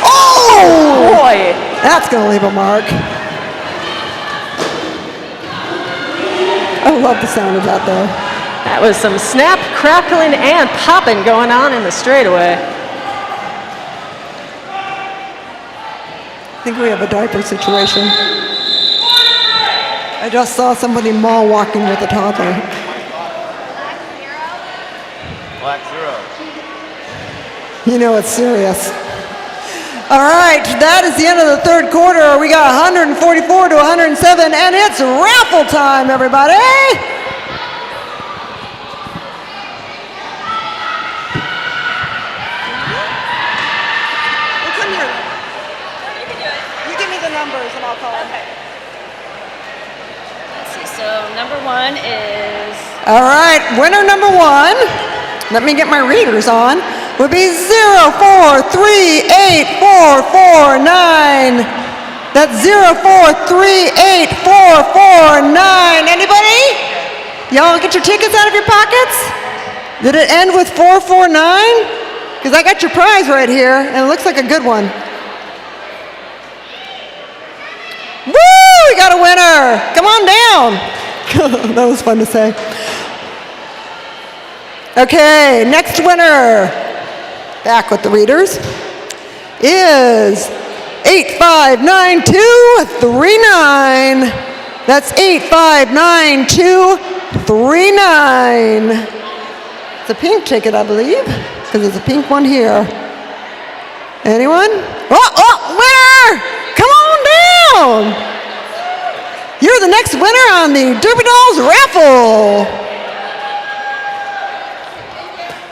Oh!
Boy,
That's going to leave a mark. I love the sound of that, though.
that was some snap, crackling, and popping going on in the straightaway.
I think we have a diaper situation. I just saw somebody mall walking with a toddler.
Black zero.
You know it's serious. All right, that is the end of the third quarter. We got 144 to 107, and it's raffle time, everybody. Well, come here. You can do it. You give me the numbers, and I'll call them. Okay.
Let's see. So number 1 is
All right, winner number 1, let me get my readers on, would be 0438449. That's 0438449. Anybody? Y'all get your tickets out of your pockets? Did it end with 449? Because I got your prize right here, and it looks like a good one. Woo! We got a winner! Come on down! That was fun to say. Okay, next winner, back with the readers, is 859239. That's 859239. It's a pink ticket, I believe, because there's a pink one here. Anyone? Oh, winner! Come on down! You're the next winner on the Derby Dolls raffle.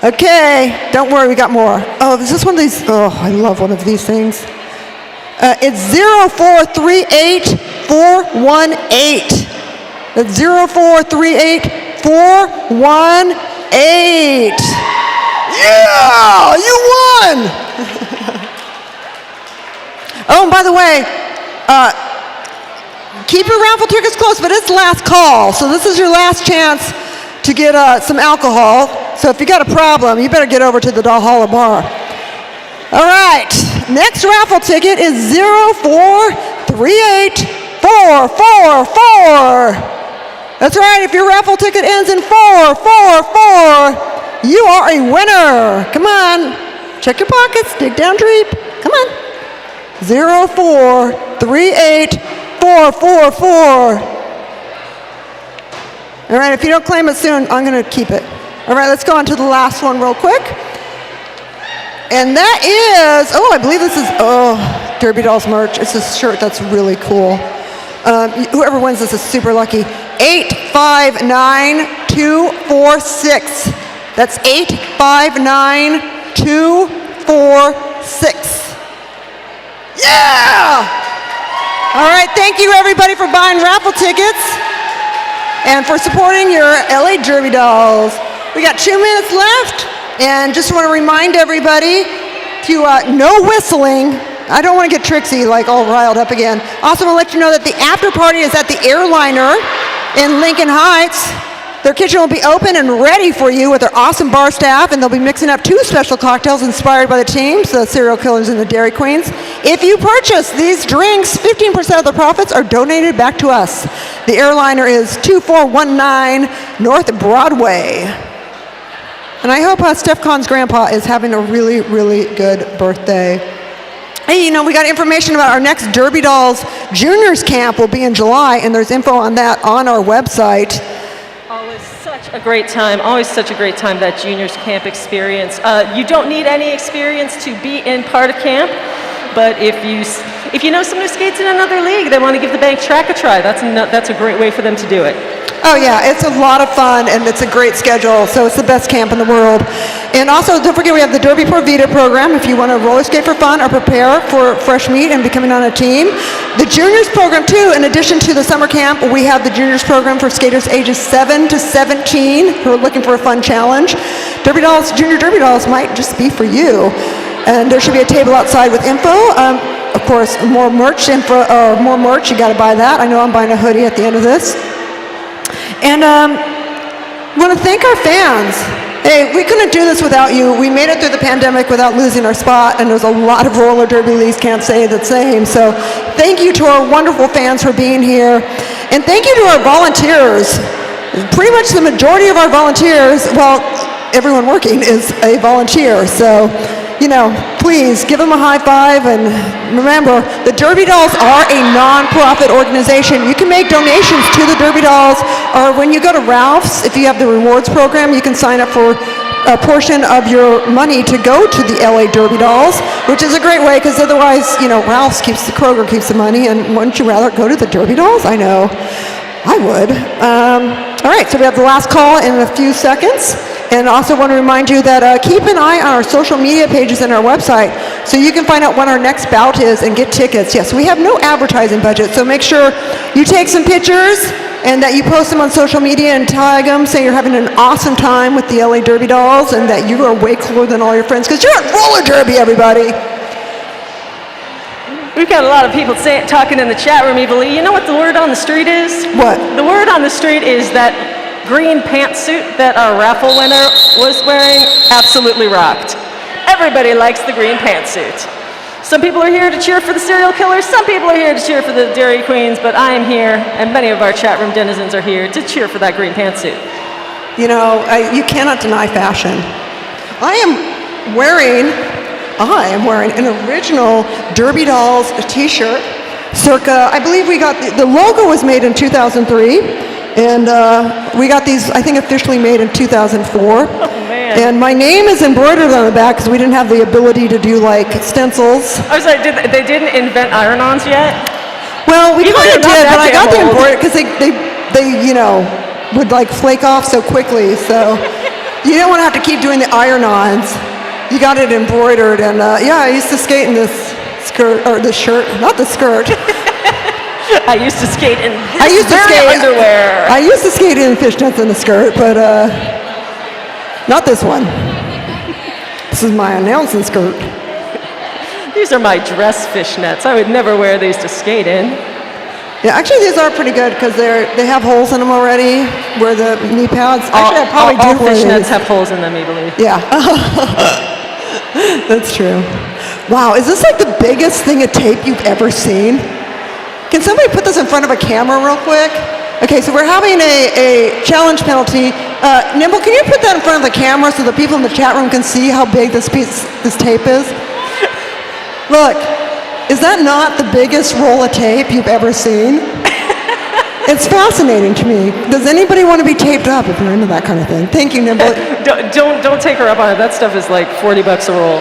Okay, don't worry, we got more. Oh, is this one of these? Oh, I love one of these things. It's 0438418. That's 0438418. Yeah, you won! Oh, and by the way, keep your raffle tickets close, but it's last call. So this is your last chance to get some alcohol. So if you got a problem, you better get over to the Valhalla bar. All right, next raffle ticket is 0438444. That's right, if your raffle ticket ends in 444, you are a winner. Come on, check your pockets, dig down deep. Come on. 0438444. All right, if you don't claim it soon, I'm going to keep it. All right, let's go on to the last one real quick. And that is, oh, I believe this is, Derby Dolls merch. It's a shirt that's really cool. Whoever wins this is super lucky. 859246. That's 859246. Yeah! All right, thank you everybody for buying raffle tickets and for supporting your LA Derby Dolls. We got 2 minutes left, and just want to remind everybody to no whistling. I don't want to get Trixie like all riled up again. Also want to let you know that the after party is at the Airliner in Lincoln Heights. Their kitchen will be open and ready for you with their awesome bar staff, and they'll be mixing up 2 special cocktails inspired by the teams, the Serial Killers and the Dairy Queens. If you purchase these drinks, 15% of the profits are donated back to us. The Airliner is 2419 North Broadway. And I hope Steph Kahn's grandpa is having a really, really good birthday. Hey, you know, we got information about our next Derby Dolls Juniors Camp will be in July, and there's info on that on our website.
Always such a great time, that juniors camp experience. You don't need any experience to be in part of camp, but if you know someone who skates in another league, they want to give the bank track a try, that's a great way for them to do it.
Oh yeah, it's a lot of fun and it's a great schedule, so it's the best camp in the world. And also, don't forget we have the Derby Pro Vita program if you want to roller skate for fun or prepare for fresh meat and becoming on a team. The juniors program too, in addition to the summer camp, we have the juniors program for skaters ages 7 to 17 who are looking for a fun challenge. Derby Dolls, Junior Derby Dolls might just be for you. And there should be a table outside with info. Of course, more merch, you got to buy that. I know I'm buying a hoodie at the end of this. And want to thank our fans. Hey, we couldn't do this without you. We made it through the pandemic without losing our spot, and there's a lot of roller derby leagues can't say the same. So thank you to our wonderful fans for being here, and thank you to our volunteers. Pretty much the majority of our volunteers, well, everyone working is a volunteer. So, you know, please give them a high five, and remember, the Derby Dolls are a non-profit organization. You can make donations to the Derby Dolls, or when you go to Ralph's, if you have the rewards program, you can sign up for a portion of your money to go to the LA Derby Dolls, which is a great way, because otherwise, you know, Ralph's Kroger keeps the money, and wouldn't you rather go to the Derby Dolls? I know, I would. All right, so we have the last call in a few seconds. And also want to remind you that keep an eye on our social media pages and our website so you can find out when our next bout is and get tickets. Yes, we have no advertising budget, so make sure you take some pictures and that you post them on social media and tag them, say you're having an awesome time with the LA Derby Dolls and that you are way cooler than all your friends, because you're at roller derby, everybody.
We've got a lot of people talking in the chat room, Evalie. You know what the word on the street is?
What?
The word on the street is that green pantsuit that our raffle winner was wearing absolutely rocked. Everybody likes the green pantsuit. Some people are here to cheer for the serial killers, some people are here to cheer for the Dairy Queens, but I am here, and many of our chat room denizens are here to cheer for that green pantsuit.
You know, you cannot deny fashion. I am wearing an original Derby Dolls t-shirt, circa, I believe we got, the logo was made in 2003. And we got these, I think, officially made in 2004.
Oh, man.
And my name is embroidered on the back because we didn't have the ability to do, like, stencils.
I was like, they didn't invent iron-ons yet?
Well, we
Even
kind
though
of
you're
did,
not
but I
that
got
damn
them
old.
embroidered because they, you know, would, like, flake off so quickly. So you don't want to have to keep doing the iron-ons. You got it embroidered. And, yeah, I used to skate in this skirt, or this shirt, not the skirt.
I used to skate in underwear.
I used to skate in fishnets in the skirt, but not this one. This is my announcing skirt.
These are my dress fishnets. I would never wear these to skate in.
Yeah, actually these are pretty good because they have holes in them already where the knee pads. Actually, I probably
all
do wear
fishnets
these.
have holes in them, I believe.
Yeah. That's true. Wow, is this like the biggest thing of tape you've ever seen? Can somebody put this in front of a camera real quick? Okay, so we're having a challenge penalty. Nimble, can you put that in front of the camera so the people in the chat room can see how big this tape is? Look, is that not the biggest roll of tape you've ever seen? It's fascinating to me. Does anybody want to be taped up if you're into that kind of thing? Thank you, Nimble.
Don't take her up on it. That stuff is like $40 a roll.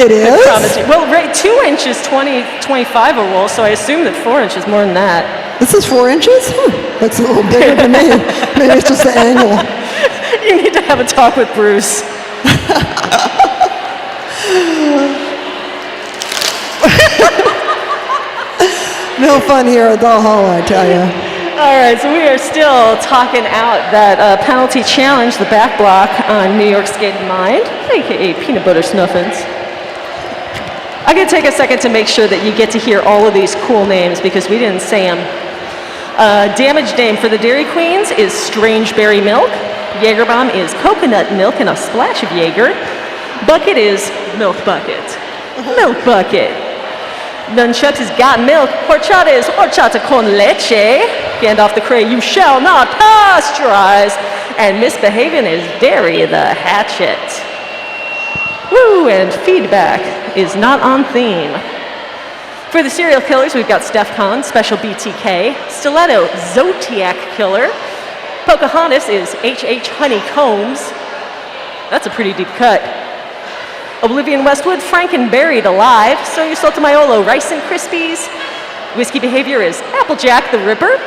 It is?
I promise you. Well, right, 2 inches, 25 a roll, so I assume that 4 inches more than that.
This is 4 inches? That's a little bigger than me. Maybe it's just the angle.
You need to have a talk with Bruce.
No fun here at the hall, I tell you.
All right, so we are still talking out that penalty challenge, the back block on New York Skate and Mind, aka Peanut Butter Snuffins. I'm going to take a second to make sure that you get to hear all of these cool names because we didn't say them. Damage name for the Dairy Queens is Strange Berry Milk. Jaeger Bomb is Coconut Milk and a splash of Jaeger. Bucket is Milk Bucket. Milk Bucket. Nunchucks is Got Milk. Horchata is Horchata con Leche. Gandalf the Cray, You Shall Not Pasteurize. And Misbehaving is Dairy the Hatchet. Woo, and Feedback is Not on Theme. For the serial killers, we've got Steph Kahn, Special BTK, Stiletto, Zodiac Killer. Pocahontas is H.H. Honeycombs. That's a pretty deep cut. Oblivion Westwood, Franken Buried Alive. Soya Sotomayor, Rice and Krispies. Whiskey Behavior is Applejack the Ripper.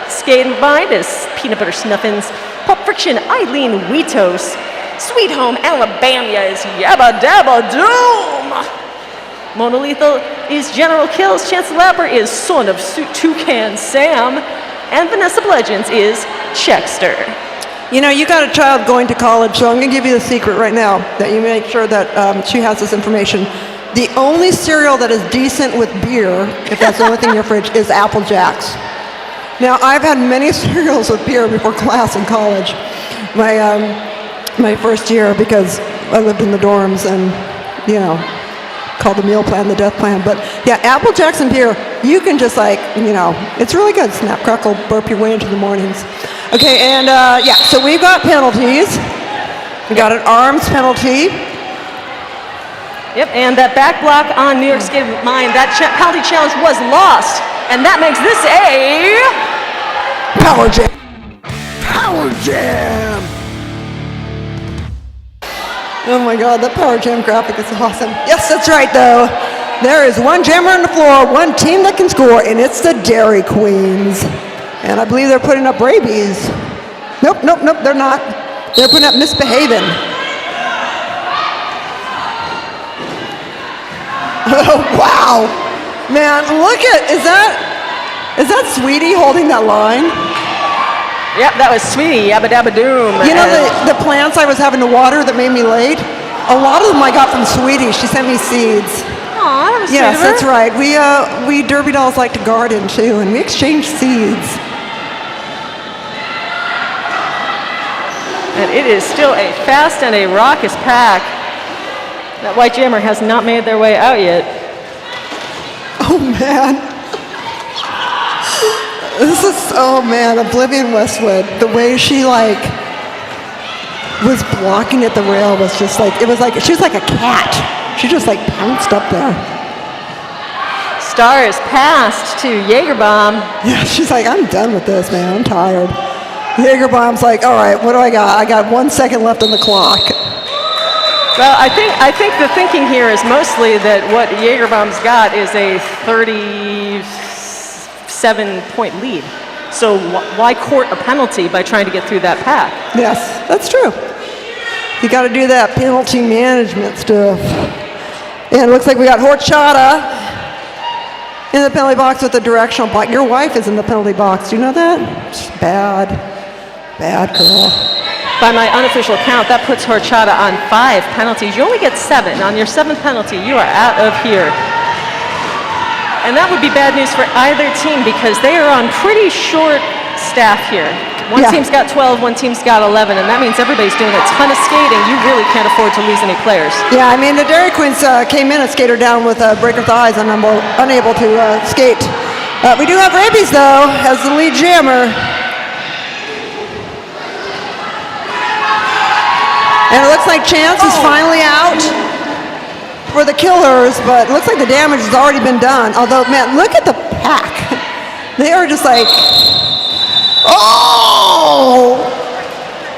Skate and Bind is Peanut Butter Snuffins. Pulp Friction, Eileen Wheatos. Sweet Home Alabama is Yabba Dabba Doom. Monolethal is General Kills. Chance the Rapper is Son of Toucan Sam. And Vanessa Bludgeons is Checkster.
You know, you got a child going to college, so I'm going to give you the secret right now that you make sure that she has this information. The only cereal that is decent with beer, if that's the only thing in your fridge, is Apple Jacks. Now, I've had many cereals with beer before class in college. my first year because I lived in the dorms and, called the meal plan the death plan. But yeah, Apple Jackson beer, you can just it's really good. Snap, crackle, burp your way into the mornings. Okay, and so we've got penalties. We got an arms penalty.
Yep, and that back block on New York State of Mind, that penalty challenge was lost. And that makes this a
Power Jam. Power Jam. Oh my God, that Power Jam graphic is awesome. Yes, that's right though. There is one jammer on the floor, one team that can score, and it's the Dairy Queens. And I believe they're putting up rabies. Nope, they're not. They're putting up misbehaving. Oh, wow. Man, look at, is that Sweetie holding that line?
Yep, that was Sweetie, yabba dabba doom.
You know the plants I was having to water that made me late? A lot of them I got from Sweetie. She sent me seeds.
Aw, that was sweet
Yes,
of her.
that's right. We Derby dolls like to garden too, and we exchange seeds.
And it is still a fast and a raucous pack. That white jammer has not made their way out yet.
Oh man. Oblivion Westwood, the way she was blocking at the rail was just she was like a cat. She just pounced up there.
Star is passed to Jaegerbomb.
Yeah, she's like, I'm done with this, man. I'm tired. Jaegerbomb's like, all right, what do I got? I got 1 second left on the clock.
Well, I think the thinking here is mostly that what Jaegerbomb's got is a 37-point lead. So why court a penalty by trying to get through that pack?
Yes, that's true. You got to do that penalty management stuff. And it looks like we got Horchata in the penalty box with the directional block. Your wife is in the penalty box. Do you know that? She's bad girl.
By my unofficial count, that puts Horchata on 5 penalties. You only get 7. On your 7th penalty, you are out of here. And that would be bad news for either team because they are on pretty short staff here. One team's got 12, one team's got 11, and that means everybody's doing a ton of skating. You really can't afford to lose any players.
Yeah, I mean, the Dairy Queens came in and skated down with breaker thighs and unable to skate. We do have rabies, though, as the lead jammer. And it looks like Chance is finally out for the Killers, but it looks like the damage has already been done. Although, man, look at the pack. They are just like, oh!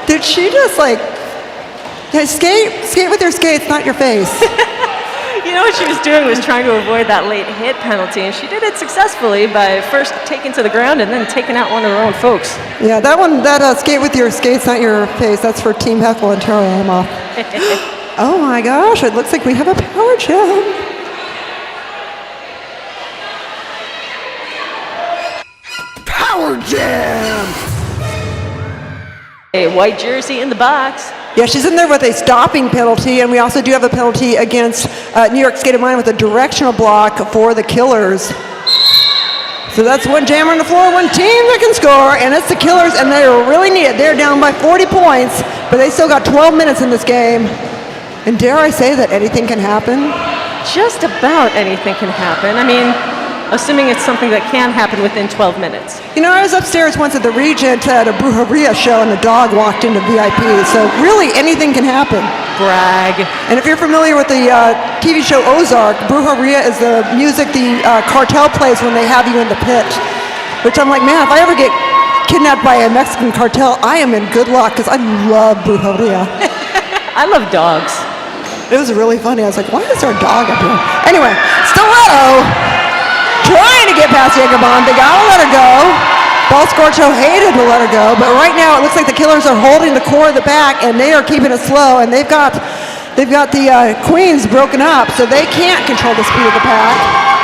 Did she just skate with your skates, not your face.
You know what she was doing was trying to avoid that late hit penalty, and she did it successfully by first taking to the ground and then taking out one of her own folks.
Yeah, that skate with your skates, not your face, that's for Team Heckle and Tara Emma. Oh my gosh, it looks like we have a power jam. Power jam!
A white jersey in the box.
Yeah, she's in there with a stopping penalty, and we also do have a penalty against New York State of Mind with a directional block for the Killers. So that's one jammer on the floor, one team that can score, and it's the Killers, and they really need it. They're down by 40 points, but they still got 12 minutes in this game. And dare I say that anything can happen?
Just about anything can happen. I mean, assuming it's something that can happen within 12 minutes.
You know, I was upstairs once at the Regent at a Brujeria show, and a dog walked into VIP, so really anything can happen.
Brag.
And if you're familiar with the TV show Ozark, Brujeria is the music the cartel plays when they have you in the pit. Which I'm like, man, if I ever get kidnapped by a Mexican cartel, I am in good luck, because I love Brujeria.
I love dogs.
It was really funny. I was like, why is there a dog up here? Anyway, Stiletto trying to get past Jaegerbomb. They gotta let her go. Ball Scorcho hated to let her go, but right now it looks like the Killers are holding the core of the back, and they are keeping it slow, and they've got the Queens broken up, so they can't control the speed of the pack.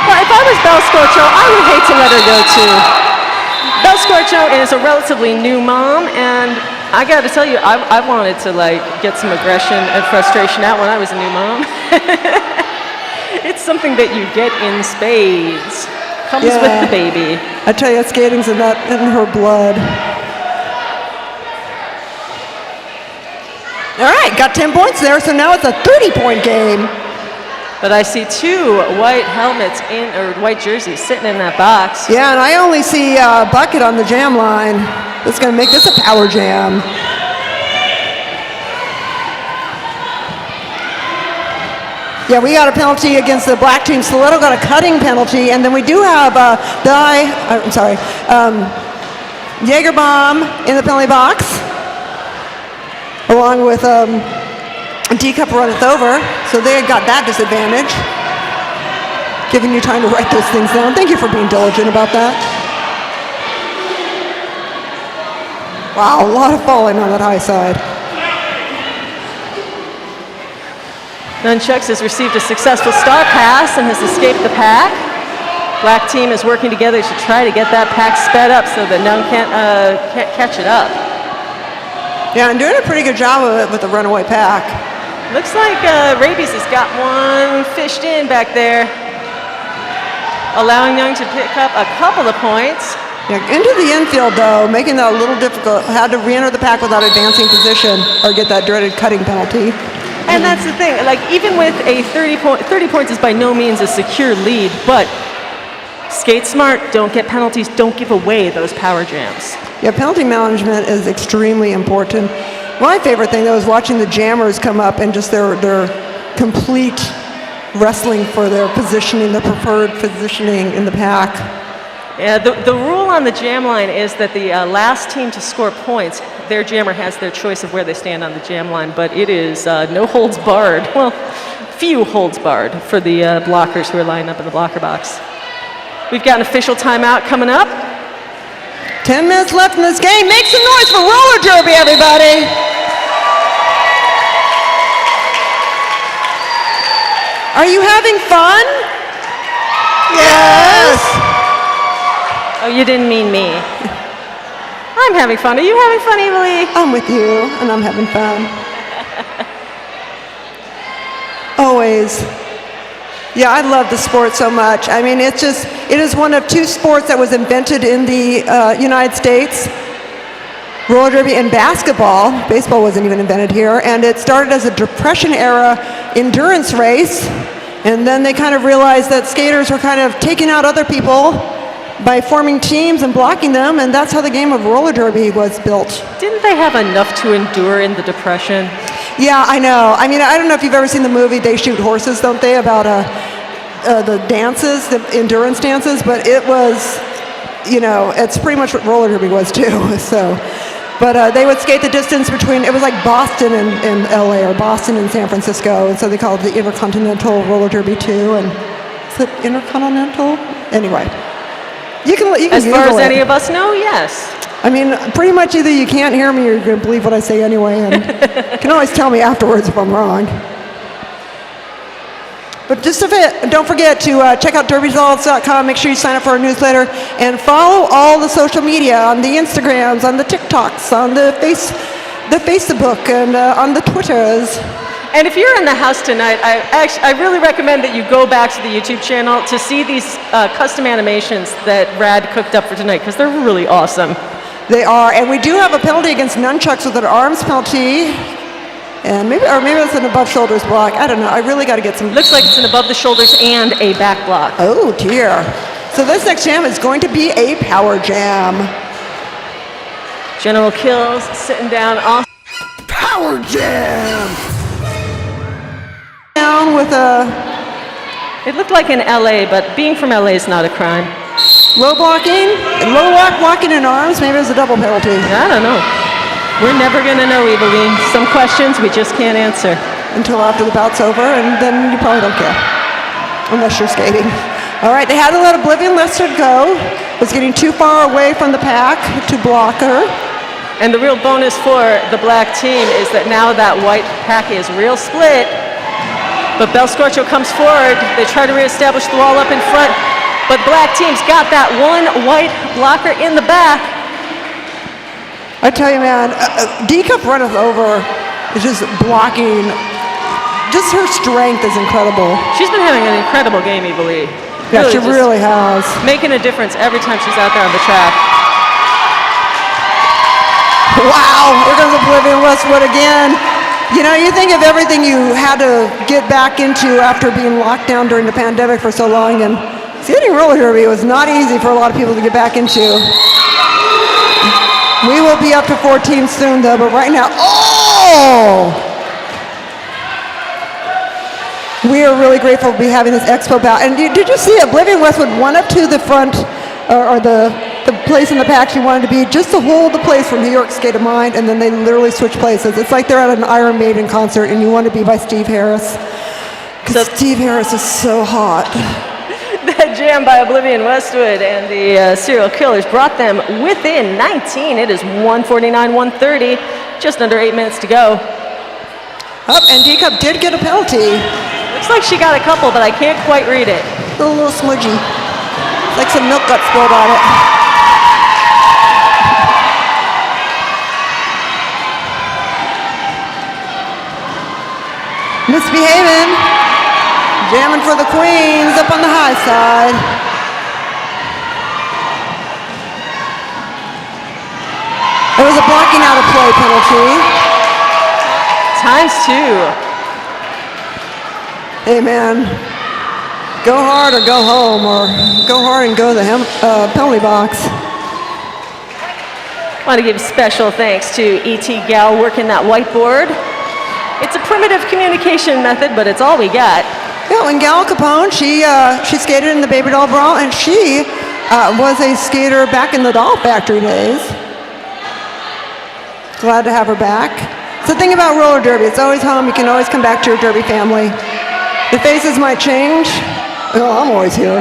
Well, if I was Bell Scorcho, I would hate to let her go too. Bell Scorcho is a relatively new mom, and I got to tell you, I wanted to get some aggression and frustration out when I was a new mom. It's something that you get in spades. Comes with the baby.
I tell you, skating's in her blood. All right, got 10 points there, so now it's a 30-point game.
But I see two white helmets or white jerseys sitting in that box.
Yeah, and I only see Bucket on the jam line. That's going to make this a power jam. Yeah, we got a penalty against the black team. Stiletto got a cutting penalty, and then we do have Jaeger bomb in the penalty box, along with D-Cup runneth over, so they got that disadvantage. Giving you time to write those things down. Thank you for being diligent about that. Wow, a lot of falling on that high side.
Nunchucks has received a successful star pass and has escaped the pack. Black team is working together to try to get that pack sped up so that Nun can't catch it up.
Yeah, and doing a pretty good job of it with the runaway pack.
Looks like Rabies has got one fished in back there, allowing Young to pick up a couple of points.
Yeah, into the infield though, making that a little difficult. Had to re-enter the pack without advancing position or get that dreaded cutting penalty.
And that's the thing, like even with a 30 points is by no means a secure lead, but skate smart, don't get penalties, don't give away those power jams.
Yeah, penalty management is extremely important. My favorite thing, though, is watching the jammers come up and just their complete wrestling for their positioning, the preferred positioning in the pack.
Yeah, the rule on the jam line is that the last team to score points, their jammer has their choice of where they stand on the jam line, but it is no holds barred. Well, few holds barred for the blockers who are lined up in the blocker box. We've got an official timeout coming up.
10 minutes left in this game. Make some noise for roller derby, everybody. Are you having fun? Yes.
Oh, you didn't mean me. I'm having fun. Are you having fun, Evalie?
I'm with you, and I'm having fun. Always. Yeah, I love the sport so much. I mean, it is one of two sports that was invented in the United States. Roller derby and basketball. Baseball wasn't even invented here. And it started as a Depression-era endurance race. And then they kind of realized that skaters were kind of taking out other people by forming teams and blocking them. And that's how the game of roller derby was built.
Didn't they have enough to endure in the Depression?
Yeah, I know. I mean, I don't know if you've ever seen the movie They Shoot Horses, don't they, about the dances, the endurance dances, but it was, you know, it's pretty much what roller derby was too, so. But they would skate the distance between, it was like Boston and LA or Boston and San Francisco, and so they called it the Intercontinental Roller Derby too, and is it Intercontinental? Anyway, you can
As far as
Google
any
it.
of us know, yes.
I mean, pretty much either you can't hear me or you're going to believe what I say anyway, and you can always tell me afterwards if I'm wrong. But just don't forget to check out derbydolls.com, make sure you sign up for our newsletter, and follow all the social media on the Instagrams, on the TikToks, on the Facebook, and on the Twitters.
And if you're in the house tonight, I really recommend that you go back to the YouTube channel to see these custom animations that Brad cooked up for tonight, because they're really awesome.
They are, and we do have a penalty against nunchucks with an arms penalty, and maybe it's an above shoulders block. I don't know. I really got to get some.
Looks like it's an above the shoulders and a back block.
Oh dear. So this next jam is going to be a power jam.
General Kills sitting down on
Power jam. Down with a
It looked like in LA, but being from LA is not a crime.
low blocking in arms. Maybe it's a double penalty.
I don't know. We're never going to know, Evaline. Some questions we just can't answer.
Until after the bout's over, and then you probably don't care. Unless you're skating. All right, they had to let Oblivion Lester go. Was getting too far away from the pack to block her.
And the real bonus for the black team is that now that white pack is real split. But Bel Scorcho comes forward. They try to reestablish the wall up in front. But black team's got that one white blocker in the back.
I tell you, man, D-Cup runneth over is just blocking. Just her strength is incredible.
She's been having an incredible game, Evalie.
Yeah, she really has.
Making a difference every time she's out there on the track.
Wow, here goes Oblivion Westwood again. You know, you think of everything you had to get back into after being locked down during the pandemic for so long, and skating roller derby was not easy for a lot of people to get back into. We will be up to 4 teams soon, though, but right now, we are really grateful to be having this expo bout. And did you see Oblivion Westwood went up to the front, or the place in the pack she wanted to be, just to hold the place for New York Skate of Mind, and then they literally switch places. It's like they're at an Iron Maiden concert and you want to be by Steve Harris. Because Steve Harris is so hot.
That jam by Oblivion Westwood and the Serial Killers brought them within 19. It is 149-130, just under 8 minutes to go.
And D-Cup did get a penalty.
Looks like she got a couple, but I can't quite read it.
A little smudgy. Like some milk got spilled on it. Misbehaving. Jamming for the Queens up on the high side. It was a blocking out of play penalty.
×2.
Hey man, go hard or go home, or go hard and go to the penalty box.
Want to give special thanks to E.T. Gal working that whiteboard. It's a primitive communication method, but it's all we got.
Yeah, when Gal Capone, she skated in the Baby Doll Brawl, and she was a skater back in the Doll Factory days. Glad to have her back. It's the thing about roller derby. It's always home. You can always come back to your derby family. The faces might change. Oh, I'm always here.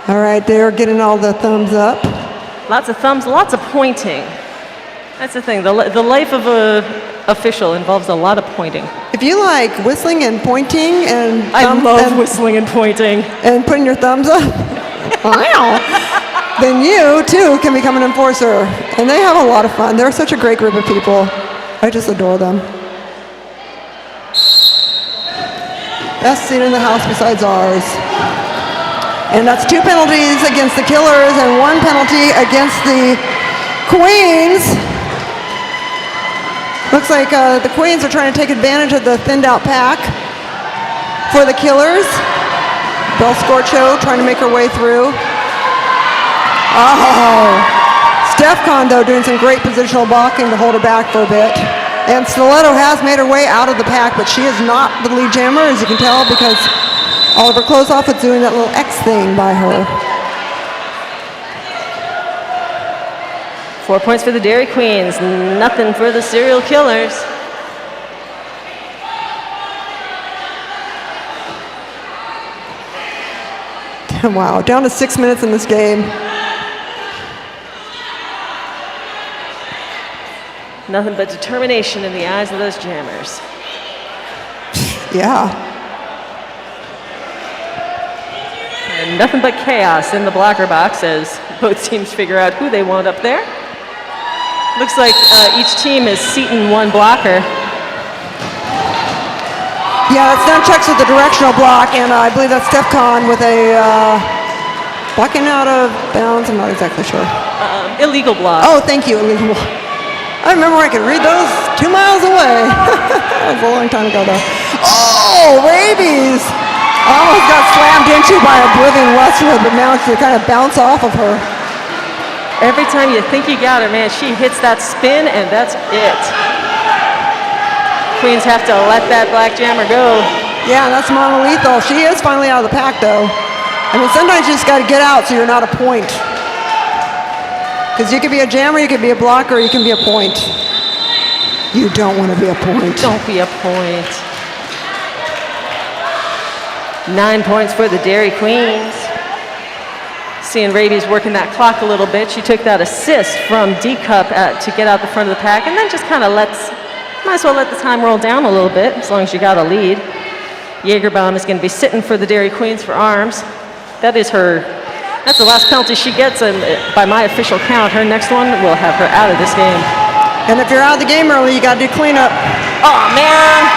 All right, they're getting all the thumbs up.
Lots of thumbs, lots of pointing. That's the thing. The life of a official involves a lot of pointing.
If you like whistling and pointing and
I love whistling and pointing
and putting your thumbs up, wow, then you too can become an enforcer. And they have a lot of fun. They're such a great group of people. I just adore them. Best seat in the house besides ours. And that's 2 penalties against the Killers and 1 penalty against the Queens. Looks like the Queens are trying to take advantage of the thinned out pack for the Killers. Bel Scorcho trying to make her way through. Oh, Stefcon though doing some great positional blocking to hold her back for a bit. And Stiletto has made her way out of the pack, but she is not the lead jammer, as you can tell, because Oliver Klozoff was doing that little X thing by her.
4 points for the Dairy Queens, nothing for the Serial Killers.
Wow, down to 6 minutes in this game.
Nothing but determination in the eyes of those jammers.
Yeah.
And nothing but chaos in the blocker box as both teams figure out who they want up there. Looks like each team is seating 1 blocker.
Yeah, that's now checks with the directional block, and I believe that's Stefcon with a blocking out of bounds. I'm not exactly sure.
Illegal block.
Oh, thank you, illegal. I remember I could read those 2 miles away. That was a long time ago, though. Oh, rabies! Almost got slammed into by Oblivion Westwood, but now it's to kind of bounce off of her.
Every time you think you got her, man, she hits that spin, and that's it. Queens have to let that black jammer go.
Yeah, that's monolethal. She is finally out of the pack, though. I mean, sometimes you just got to get out so you're not a point. Because you could be a jammer, you could be a blocker, you can be a point. You don't want to be a point.
Don't be a point. 9 points for the Dairy Queens. Seeing Rabies working that clock a little bit. She took that assist from D-Cup to get out the front of the pack, and then just kind of might as well let the time roll down a little bit, as long as you got a lead. Jagerbaum is going to be sitting for the Dairy Queens for arms. That's the last penalty she gets, and by my official count, her next one will have her out of this game.
And if you're out of the game early, you got to do cleanup.
Oh man!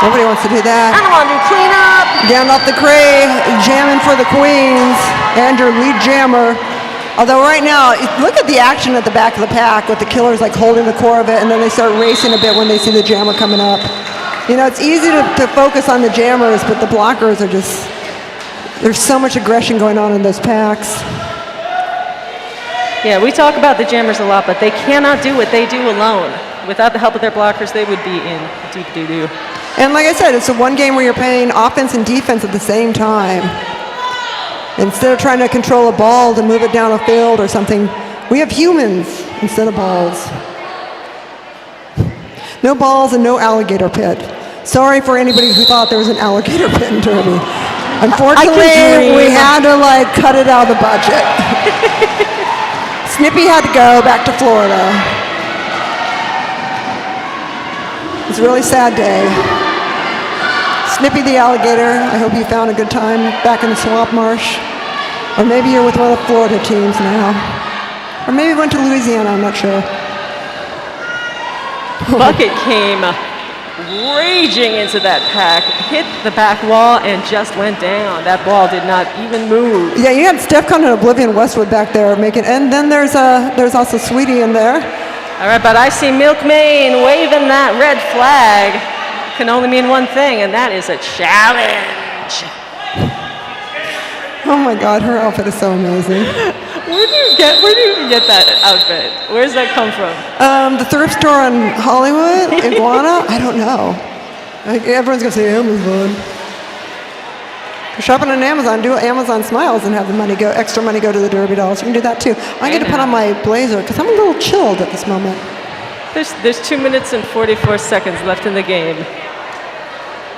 Nobody wants to do that.
I don't want to do cleanup!
Down off the cray, jamming for the Queens, and your lead jammer, Although right now, look at the action at the back of the pack with the killers like holding the core of it, and then they start racing a bit when they see the jammer coming up. You know, it's easy to focus on the jammers, but the blockers are just, there's so much aggression going on in those packs.
Yeah, we talk about the jammers a lot, but they cannot do what they do alone. Without the help of their blockers, they would be in deep doo-doo.
And like I said, it's the one game where you're playing offense and defense at the same time. Instead of trying to control a ball to move it down a field or something, we have humans instead of balls. No balls and no alligator pit. Sorry for anybody who thought there was an alligator pit in Derby. Unfortunately, we had to like cut it out of the budget. Snippy had to go back to Florida. It was a really sad day. Snippy the alligator, I hope you found a good time back in the swamp marsh. Or maybe you're with one of the Florida teams now. Or maybe went to Louisiana, I'm not sure.
Bucket came raging into that pack, hit the back wall, and just went down. That ball did not even move.
Yeah, you had Steph Con and Oblivion Westwood back there making, and then there's also Sweetie in there.
All right, but I see Milk Main waving that red flag. Can only mean one thing, and that is a challenge.
Oh my God, her outfit is so amazing.
Where do you even get that outfit? Where does that come from?
The thrift store in Hollywood, Iguana. I don't know. Everyone's gonna say Amazon. If you're shopping on Amazon, do Amazon Smiles and have the money go, extra money go to the Derby dolls. You can do that too. I get to put on my blazer because I'm a little chilled at this moment.
There's 2 minutes and 44 seconds left in the game.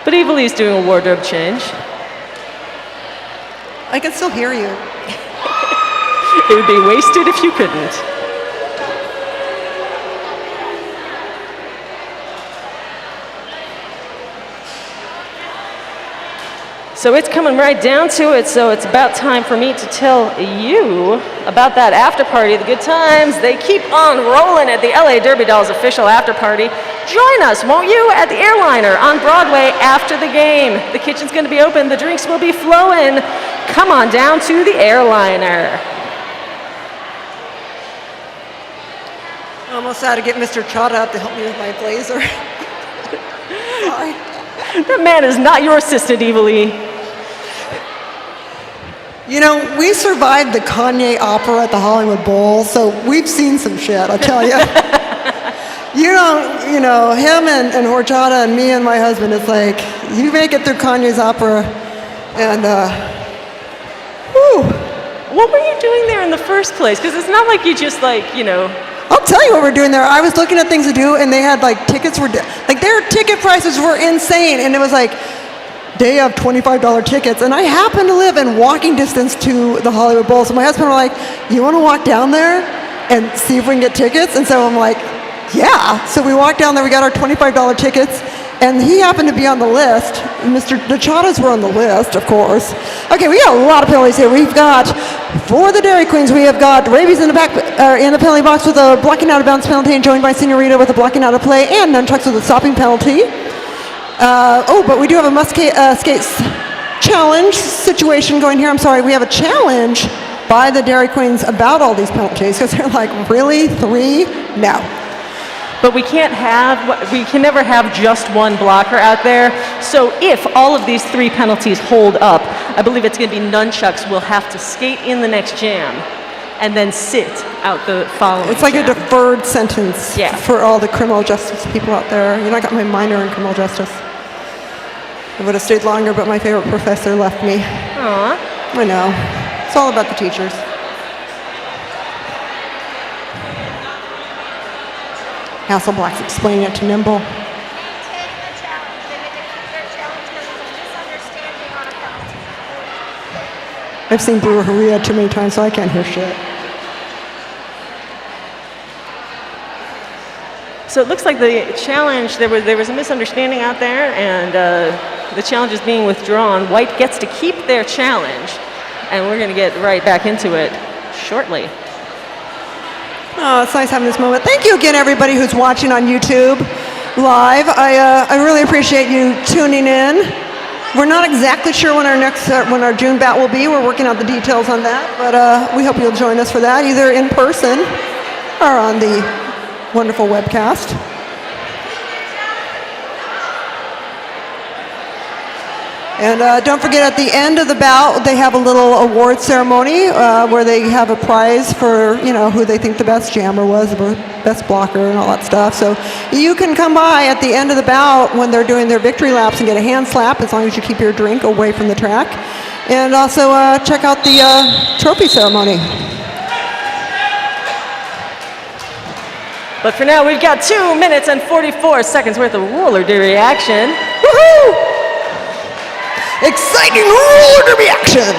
But Evilly's doing a wardrobe change.
I can still hear you.
It would be wasted if you couldn't. So it's coming right down to it, so it's about time for me to tell you about that after party, the good times. They keep on rolling at the LA Derby Dolls official after party. Join us, won't you, at the Airliner on Broadway after the game. The kitchen's gonna be open, the drinks will be flowing. Come on down to the Airliner.
I almost had to get Mr. Chada up to help me with my blazer. Sorry.
That man is not your assistant, Evilly.
You know, we survived the Kanye opera at the Hollywood Bowl, so we've seen some shit, I tell you. You know, him and Horchata and me and my husband, it's like, you make it through Kanye's opera, and, whew.
What were you doing there in the first place? Because it's not like you just
I'll tell you what we're doing there. I was looking at things to do, and they had like tickets their ticket prices were insane, and it was like they have $25 tickets, and I happen to live in walking distance to the Hollywood Bowl. So my husband were like, "You want to walk down there and see if we can get tickets?" And so I'm like, "Yeah." So we walked down there. We got our $25 tickets, and he happened to be on the list. The Chadas were on the list, of course. Okay, we got a lot of penalties here. We've got, for the Dairy Queens, we have got Rabies in the back in the penalty box with a blocking out of bounds penalty, and joined by Senorita with a blocking out of play, and Nunchucks with a stopping penalty. But we do have a skates challenge situation going here. I'm sorry, we have a challenge by the Dairy Queens about all these penalties, because they're like, really, 3? No.
But we can never have just one blocker out there. So if all of these 3 penalties hold up, I believe it's going to be Nunchucks will have to skate in the next jam and then sit out the following
It's like
jam.
a deferred sentence for all the criminal justice people out there. You know, I got my minor in criminal justice. I would have stayed longer, but my favorite professor left me.
Aw.
I know. It's all about the teachers. Hasselblack's explaining it to Nimble. I've seen Breweria too many times, so I can't hear shit.
So it looks like the challenge, there was a misunderstanding out there, and the challenge is being withdrawn. White gets to keep their challenge, and we're going to get right back into it shortly.
Oh, it's nice having this moment. Thank you again, everybody who's watching on YouTube live. I really appreciate you tuning in. We're not exactly sure when when our June bout will be. We're working out the details on that, but we hope you'll join us for that, either in person or on the wonderful webcast. And don't forget, at the end of the bout, they have a little award ceremony where they have a prize for, who they think the best jammer was, the best blocker, and all that stuff. So you can come by at the end of the bout when they're doing their victory laps and get a hand slap, as long as you keep your drink away from the track. And also check out the trophy ceremony.
But for now, we've got 2 minutes and 44 seconds worth of roller derby action. Woohoo!
Exciting roller derby action!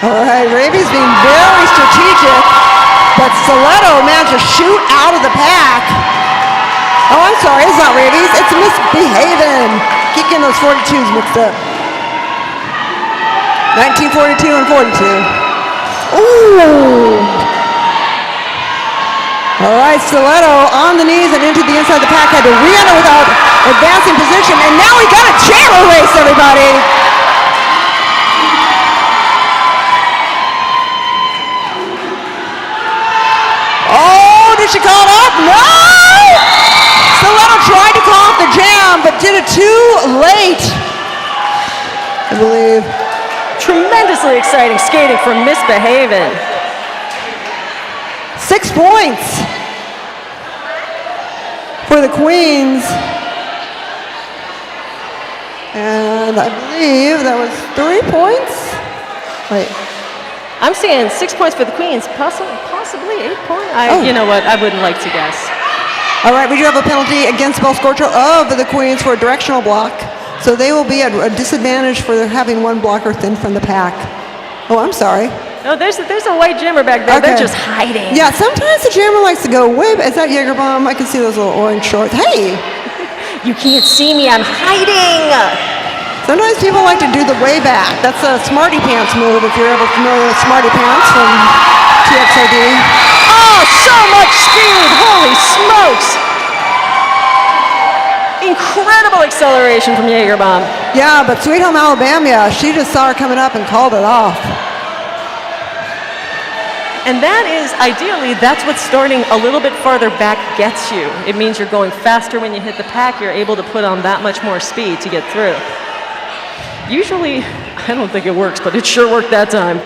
All right, Ravy's being very strategic, but Stiletto managed to shoot out of the pack. Oh, I'm sorry, it's not Ravy's, it's Misbehaving. Keep getting those 42s mixed up. 1942 and 42. Ooh! All right, Stiletto on the knees and into the inside of the pack, had to re-enter without advancing position, and now we got a jammer race, everybody. Oh, did she call it off? No! Stiletto tried to call off the jam, but did it too late, I believe.
Tremendously exciting skating from Misbehaving.
6 points for the Queens. And I believe that was 3 points. Wait.
I'm saying 6 points for the Queens, possibly 8 points. You know what, I wouldn't like to guess.
All right, we do have a penalty against Belscorcho of the Queens for a directional block. So they will be at a disadvantage for having one blocker thin from the pack. Oh, I'm sorry.
No, there's a white jammer back there.
Okay.
They're just hiding.
Yeah, sometimes the jammer likes to go way back. Is that Jagerbomb? I can see those little orange shorts. Hey!
You can't see me, I'm hiding!
Sometimes people like to do the way back. That's a Smarty Pants move, if you're ever familiar with Smarty Pants from TXOD.
Oh, so much speed! Holy smokes! Incredible acceleration from Jagerbomb.
Yeah, but Sweet Home Alabama, she just saw her coming up and called it off.
And that is, ideally, that's what starting a little bit farther back gets you. It means you're going faster when you hit the pack. You're able to put on that much more speed to get through. Usually, I don't think it works, but it sure worked that time.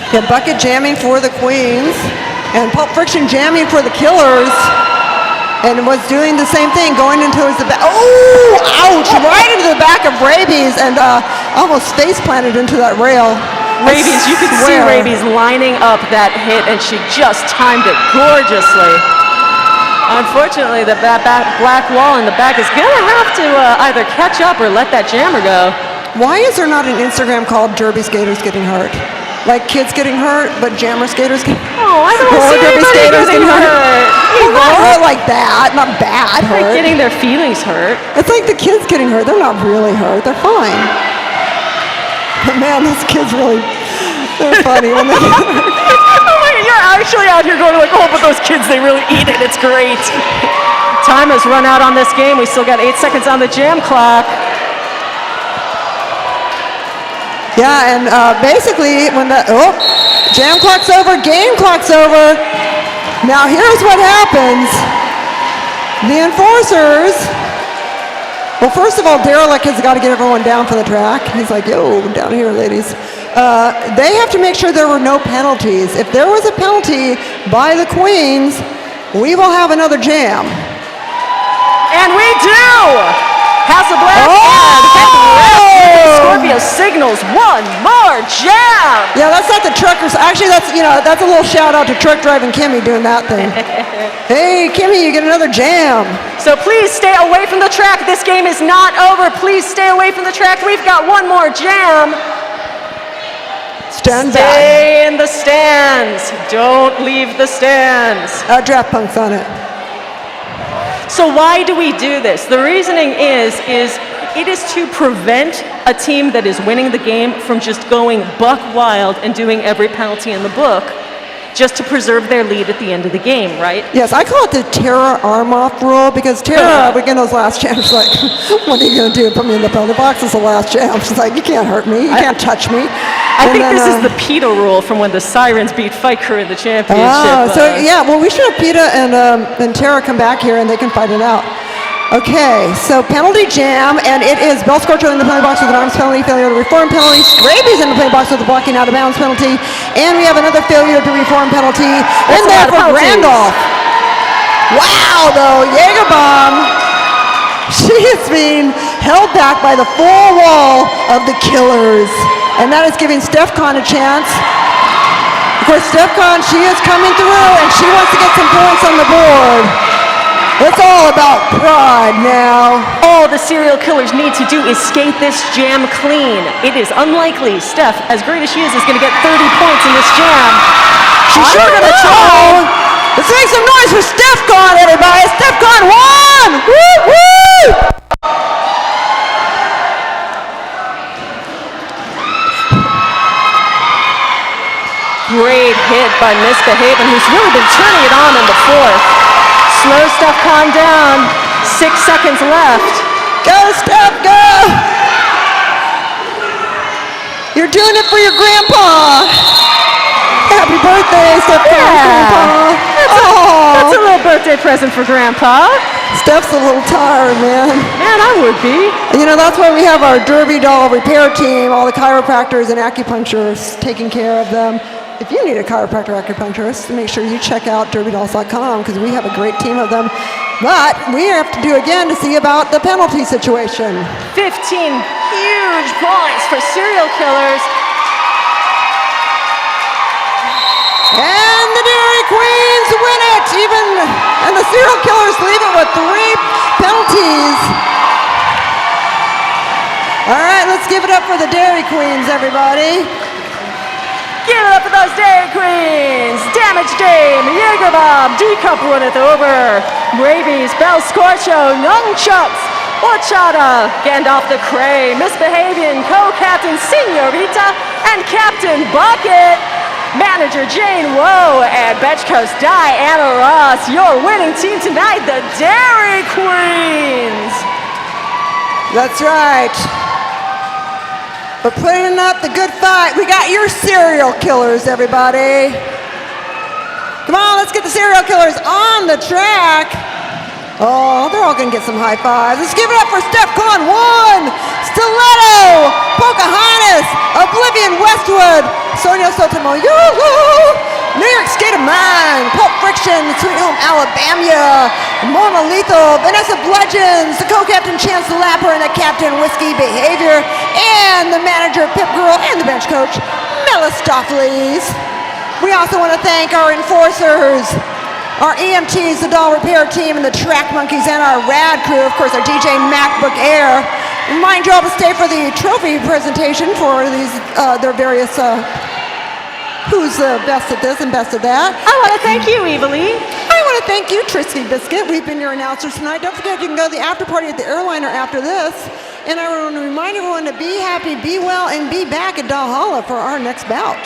Yeah, bucket jamming for the Queens, and Pulp Friction jamming for the Killers, and was doing the same thing, going into the back. Oh, ouch! Right into the back of Rabies, and almost face planted into that rail.
Rabies, you could see Rabies lining up that hit, and she just timed it gorgeously. Unfortunately, the black wall in the back is gonna have to either catch up or let that jammer go.
Why is there not an Instagram called Derby Skaters Getting Hurt? Like kids getting hurt, but jammer skaters getting hurt.
Oh, I don't see anybody getting hurt.
Well, not hurt like that, not bad hurt.
Like getting their feelings hurt.
It's like the kids getting hurt. They're not really hurt. They're fine. But man, those kids really, they're funny when they get hurt.
Oh my God, you're actually out here going like, oh, but those kids, they really eat it. It's great. Time has run out on this game. We still got 8 seconds on the jam clock.
Yeah, and basically when the, jam clock's over, game clock's over. Now here's what happens. The enforcers, well, first of all, Derelict has got to get everyone down for the track. He's like, yo, down here, ladies. They have to make sure there were no penalties. If there was a penalty by the Queens, we will have another jam.
And we do! Hasselblad and Scorpio signals one more jam!
Yeah, that's not the truckers. Actually, that's a little shout out to truck driving Kimmy doing that thing. Hey, Kimmy, you get another jam.
So please stay away from the track. This game is not over. Please stay away from the track. We've got one more jam.
Stand back.
Stay in the stands. Don't leave the stands.
Draft Punk's on it.
So why do we do this? The reasoning is It is to prevent a team that is winning the game from just going buck wild and doing every penalty in the book, just to preserve their lead at the end of the game, right?
Yes, I call it the Tara arm-off rule because Tara, again, those last champs, like, what are you going to do? Put me in the penalty box as the last champ. She's like, you can't hurt me. You can't touch me.
I think this is the PETA rule from when the Sirens beat Fight Crew in the championship.
Oh, so yeah, well, we should have PETA and Tara come back here and they can fight it out. Okay, so penalty jam, and it is Bell Scorcho in the penalty box with an arms penalty, failure to reform penalty, Scraby's in the penalty box with a blocking out of bounds penalty, and we have another failure to reform penalty in there for Randolph. Wow, though, Jagerbomb, she is being held back by the full wall of the Killers, and that is giving Steph Con a chance. Of course, Steph Con, she is coming through, and she wants to get some points on the board. It's all about pride now.
All the serial killers need to do is skate this jam clean. It is unlikely Steph, as great as she is going to get 30 points in this jam.
She's sure going to try. Let's make some noise for Steph Con, everybody. Steph Con won! Woo, woo!
Great hit by Misbehavin', who's really been turning it on in the fourth. Slow Steph Con down. 6 seconds left.
Go, Steph, go! You're doing it for your grandpa. Happy birthday, Steph Con, Grandpa.
That's a little birthday present for Grandpa.
Steph's a little tired, man.
Man, I would be.
You know, that's why we have our Derby doll repair team, all the chiropractors and acupuncturists taking care of them. If you need a chiropractor acupuncturist, make sure you check out derbydolls.com because we have a great team of them. But we have to do again to see about the penalty situation.
15 huge points for serial killers.
And the Dairy Queens win it, and the serial killers leave it with 3 penalties. All right, let's give it up for the Dairy Queens, everybody.
Give it up for those Dairy Queens! Damage Dame, Jagerbomb, D-Cup runneth over, Rabies, Bell Scorcho, Nunchucks, Horchata, Gandalf the Cray, Misbehaving, Co-Captain Senorita, and Captain Bucket, Manager Jane Woe, and Bench Coach Diana Ross, your winning team tonight, the Dairy Queens!
That's right. But putting up the good fight, we got your serial killers, everybody. Come on, let's get the serial killers on the track. Oh, they're all gonna get some high fives. Let's give it up for Steph Con 1, Stiletto, Pocahontas, Oblivion Westwood, Sonia Sotomayor, New York State of Mind, Pulp Friction, Sweet Home Alabama, Mona Lethal, Vanessa Bludgeons, the co-captain Chance the Lapper, and the captain Whiskey Behavior, and the manager Pip Girl, and the bench coach Melistopheles. We also want to thank our enforcers, our EMTs, the doll repair team, and the track monkeys, and our rad crew, of course, our DJ MacBook Air. Remind you all to stay for the trophy presentation for these their various who's best at this and best at that.
I want to thank you, Evalie.
I want to thank you, Trisky Biscuit. We've been your announcers tonight. Don't forget, you can go to the after party at the airliner after this. And I want to remind everyone to be happy, be well, and be back at Valhalla for our next bout.